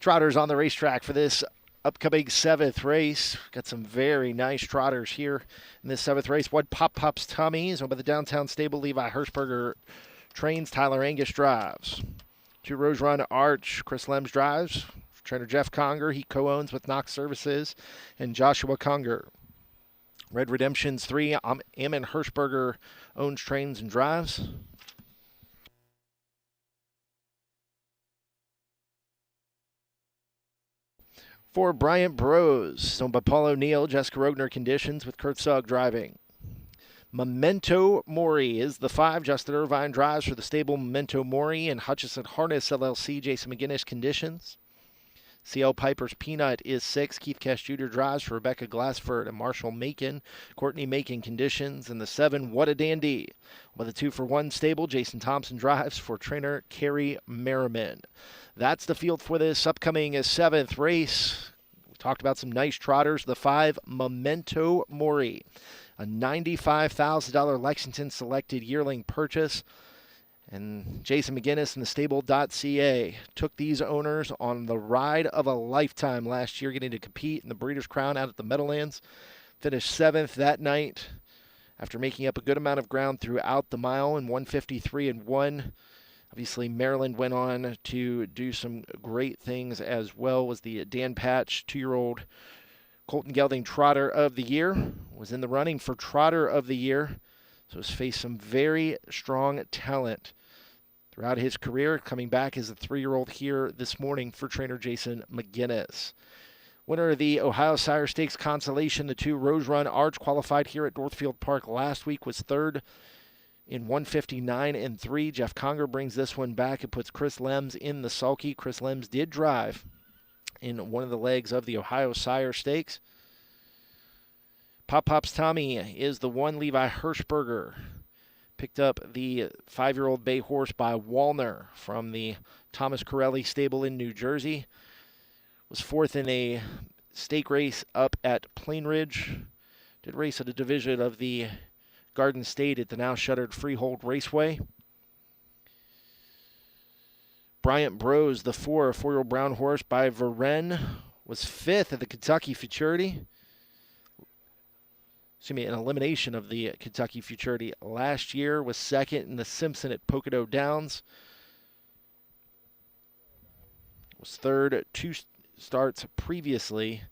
Trotters on the racetrack for this upcoming 7th race. Got some very nice trotters here in this 7th race. One Pop's Tommy is owned by the Downtown Stable. Levi Hirschberger trains. Tyler Angus drives. 2 Rose Run Arch. Chris Lems drives. Trainer Jeff Conger, he co-owns with Knox Services, and Joshua Conger. Red Redemptions 3, Ammon Hirschberger owns, trains, and drives. For Bryant Bros, owned by Paul O'Neill, Jessica Rogner conditions with Kurt Sugg driving. Memento Mori is the 5. Justin Irvine drives for the stable Memento Mori, and Hutchison Harness LLC, Jason McGinnis conditions. CL Piper's Peanut is 6. Keith Cash Jr. drives for Rebecca Glassford and Marshall Macon. Courtney Macon conditions. And the 7, What a Dandy. With a 2-for-1 stable, Jason Thompson drives for trainer Carrie Merriman. That's the field for this upcoming 7th race. We talked about some nice trotters. The 5, Memento Mori. A $95,000 Lexington selected yearling purchase. And Jason McGinnis and the stable.ca took these owners on the ride of a lifetime last year, getting to compete in the Breeders' Crown out at the Meadowlands. Finished 7th that night after making up a good amount of ground throughout the mile in 153-1. Obviously, Maryland went on to do some great things as well. Was the Dan Patch 2-year-old Colton Gelding Trotter of the Year. Was in the running for Trotter of the Year. So has faced some very strong talent throughout his career, coming back as a 3-year-old here this morning for trainer Jason McGinnis. Winner of the Ohio Sire Stakes Consolation, the 2 Rose Run Arch, qualified here at Northfield Park last week, was 3rd in 159-3. Jeff Conger brings this one back and puts Chris Lems in the sulky. Chris Lems did drive in one of the legs of the Ohio Sire Stakes. Pop's Tommy is the 1. Levi Hirschberger picked up the 5-year-old bay horse by Wallner from the Thomas Corelli stable in New Jersey. Was 4th in a stake race up at Plainridge. Did race at a division of the Garden State at the now shuttered Freehold Raceway. Bryant Bros, the 4, a 4-year-old brown horse by Varen, was 5th at the Kentucky Futurity. An elimination of the Kentucky Futurity last year. Was 2nd in the Simpson at Pocono Downs. Was 3rd 2 starts previously.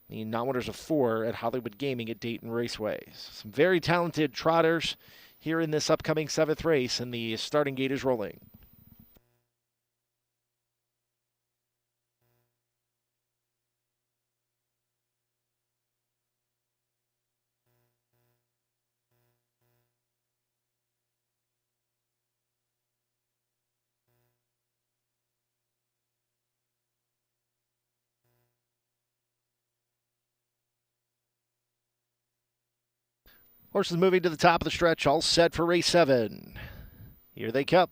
The non-winners of 4 at Hollywood Gaming at Dayton Raceway. Some very talented trotters here in this upcoming 7th race, and the starting gate is rolling. Horses moving to the top of the stretch, all set for race 7. Here they come.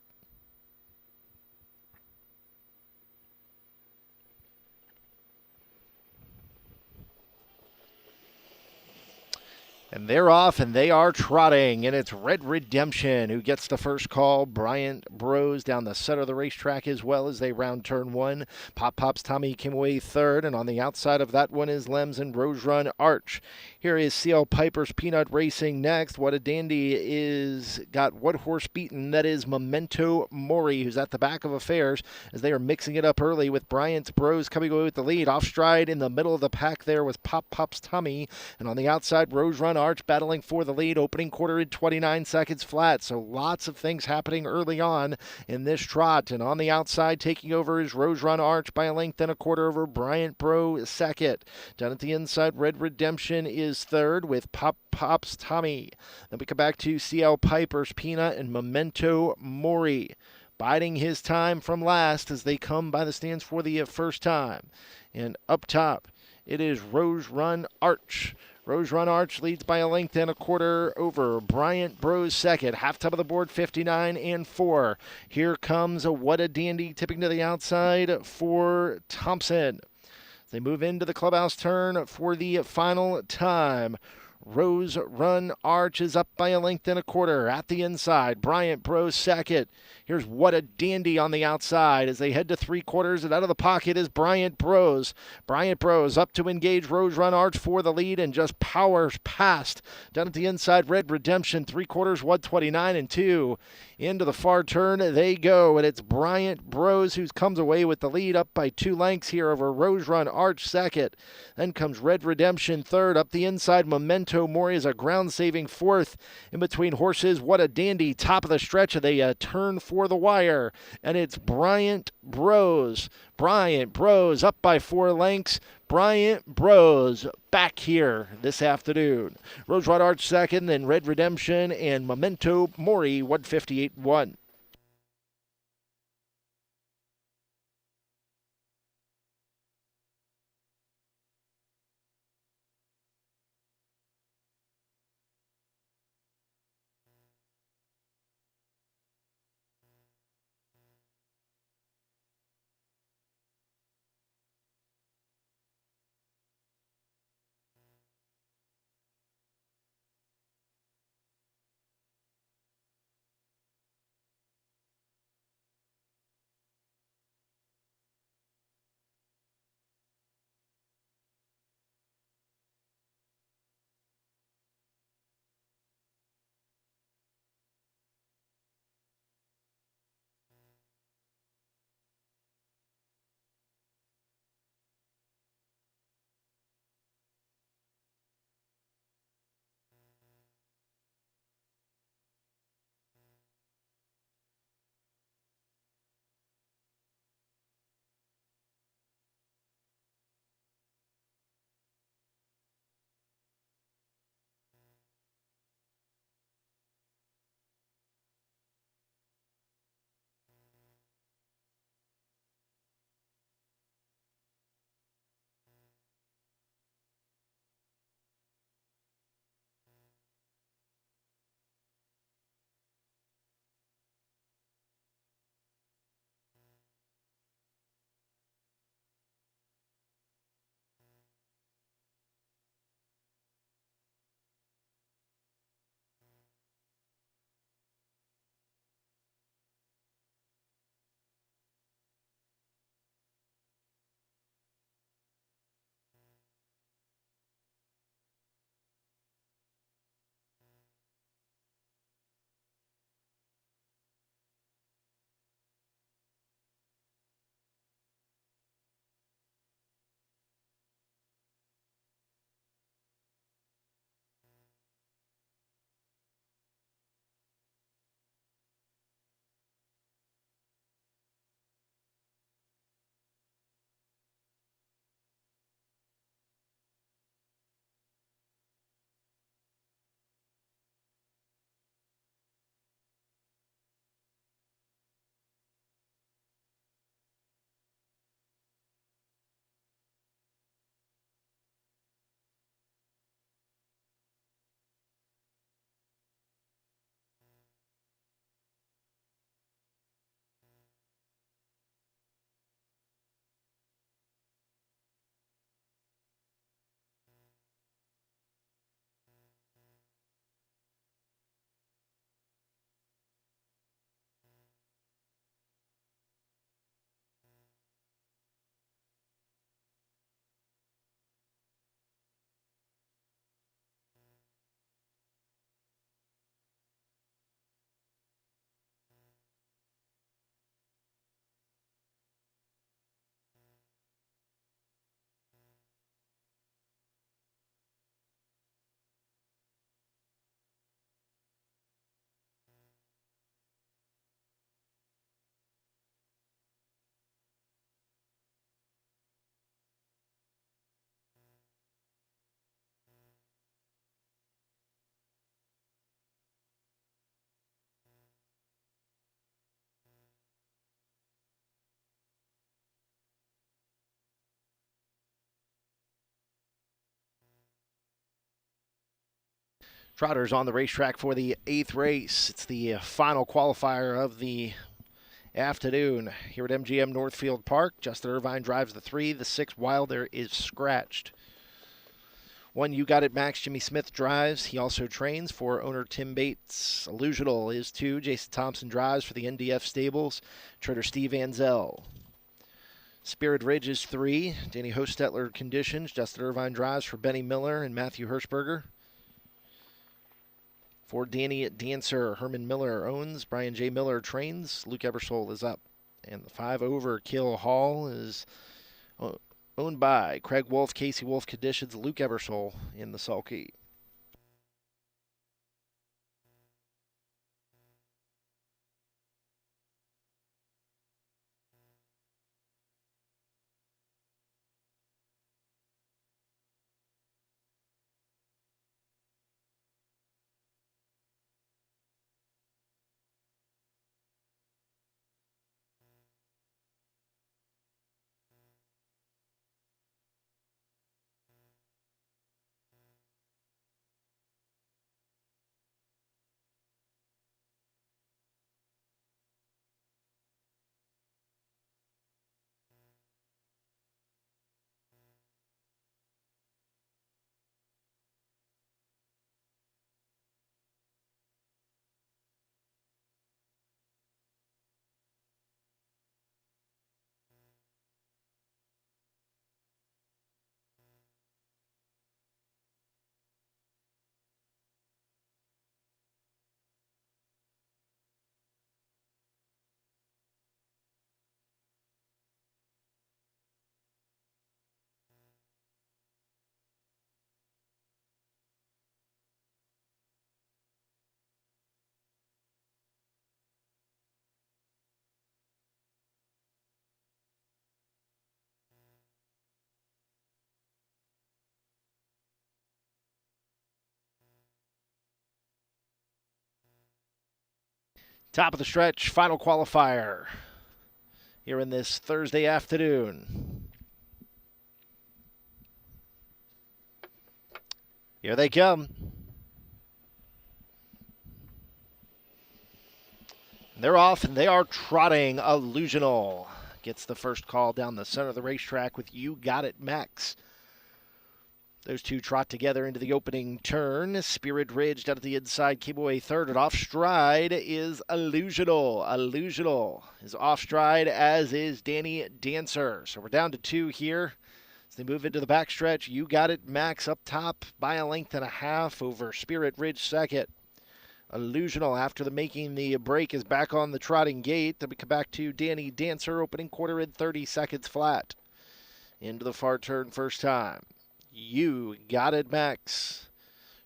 And they're off, and they are trotting, and it's Red Redemption who gets the first call. Bryant Bros down the center of the racetrack as well as they round turn 1. Pop's Tommy came away 3rd, and on the outside of that one is Lems and Rose Run Arch. Here is CL Piper's Peanut racing next. What a Dandy is got what horse beaten? That is Memento Mori, who's at the back of affairs as they are mixing it up early with Bryant Bros coming away with the lead. Off stride in the middle of the pack there was Pop's Tommy, and on the outside Rose Run Arch battling for the lead, opening quarter in 29 seconds flat. So lots of things happening early on in this trot. And on the outside, taking over is Rose Run Arch by a length and a quarter over Bryant Bro second. Down at the inside, Red Redemption is 3rd with Pop's Tommy. Then we come back to CL Piper's Peanut and Memento Mori, biding his time from last as they come by the stands for the first time. And up top, it is Rose Run Arch. Rose Run Arch leads by a length and a quarter over Bryant Bros second. Half top of the board, 59-4. Here comes a What a Dandy tipping to the outside for Thompson. They move into the clubhouse turn for the final time. Rose Run Arch is up by a length and a quarter. At the inside, Bryant Bros second. Here's What a Dandy on the outside as they head to 3/4, and out of the pocket is Bryant Bros. Bryant Bros up to engage Rose Run Arch for the lead and just powers past. Down at the inside, Red Redemption, 3/4, 129 and 2. Into the far turn they go, and it's Bryant Bros who comes away with the lead up by 2 lengths here over Rose Run Arch second. Then comes Red Redemption third. Up the inside, Memento Mori is a ground-saving fourth. In between horses, What a Dandy, top of the stretch. They turn for the wire, and it's Bryant Bros. Bryant Bros up by 4 lengths. Bryant Bros back here this afternoon. Rose Run Arch second, then Red Redemption and Memento Mori 158-1. Trotters on the racetrack for the 8th race. It's the final qualifier of the afternoon here at MGM Northfield Park. Justin Irvine drives the 3. The 6 Wilder is scratched. One You Got It Max, Jimmy Smith drives. He also trains for owner Tim Bates. Illusional is 2. Jason Thompson drives for the NDF Stables. Trader Steve Anzel. Spirit Ridge is 3. Danny Hostetler conditions. Justin Irvine drives for Benny Miller and Matthew Hirschberger. For Danny Dancer, Herman Miller owns. Brian J. Miller trains. Luke Ebersole is up. And the 5 Overkill Hall is owned by Craig Wolf, Casey Wolf conditions, Luke Ebersole in the sulky. Top of the stretch, final qualifier here in this Thursday afternoon. Here they come. They're off and they are trotting. Illusional gets the first call down the center of the racetrack with You Got It Max. Those two trot together into the opening turn. Spirit Ridge down at the inside, came away third, and off stride is Illusional. Illusional is off stride, as is Danny Dancer. So we're down to 2 here. As they move into the backstretch, You Got It Max up top by a length and a half over Spirit Ridge second. Illusional, after making the break, is back on the trotting gate. Then we come back to Danny Dancer, opening quarter in 30 seconds flat. Into the far turn first time. You Got It Max.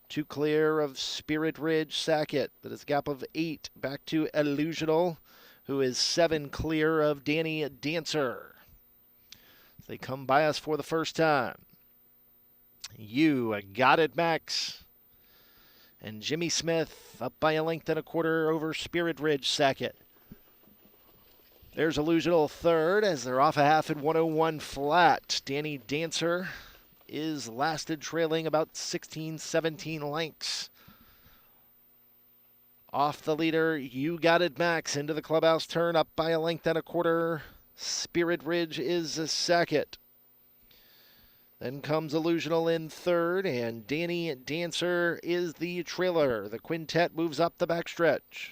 2 clear of Spirit Ridge second. That is a gap of 8 back to Illusional, who is 7 clear of Danny Dancer. They come by us for the first time. You Got It Max. And Jimmy Smith up by a length and a quarter over Spirit Ridge second. There's Illusional third as they're off a half at 101 flat. Danny Dancer is lasted trailing about 16, 17 lengths. Off the leader, You Got It Max into the clubhouse turn up by a length and a quarter. Spirit Ridge is a second. Then comes Illusional in third, and Danny Dancer is the trailer. The quintet moves up the backstretch.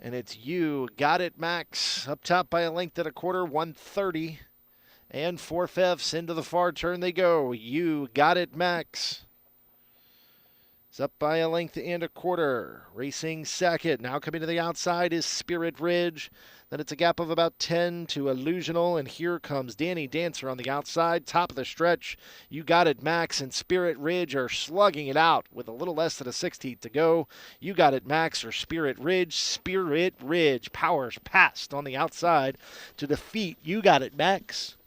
And it's You Got It Max up top by a length and a quarter, 130. And 4/5 into the far turn they go. You Got It Max. It's up by a length and a quarter. Racing second. Now coming to the outside is Spirit Ridge. Then it's a gap of about 10 to Illusional. And here comes Danny Dancer on the outside. Top of the stretch. You Got It Max and Spirit Ridge are slugging it out with a little less than a 16th to go. You Got It Max or Spirit Ridge. Spirit Ridge powers past on the outside to defeat You Got It Max,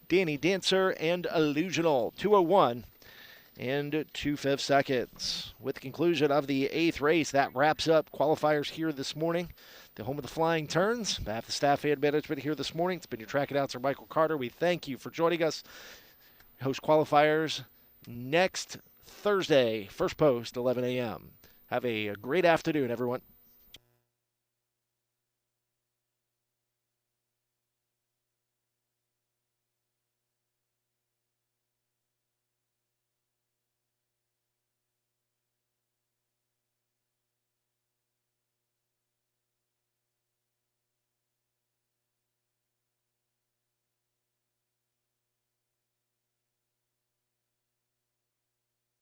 Danny Dancer, and Illusional. 2:01 and 2/5 seconds. With the conclusion of the 8th race, that wraps up qualifiers here this morning. The home of the flying turns. On behalf of the staff and management here this morning, it's been your track announcer, Michael Carter. We thank you for joining us. Host qualifiers next Thursday, first post, 11 a.m. Have a great afternoon, everyone.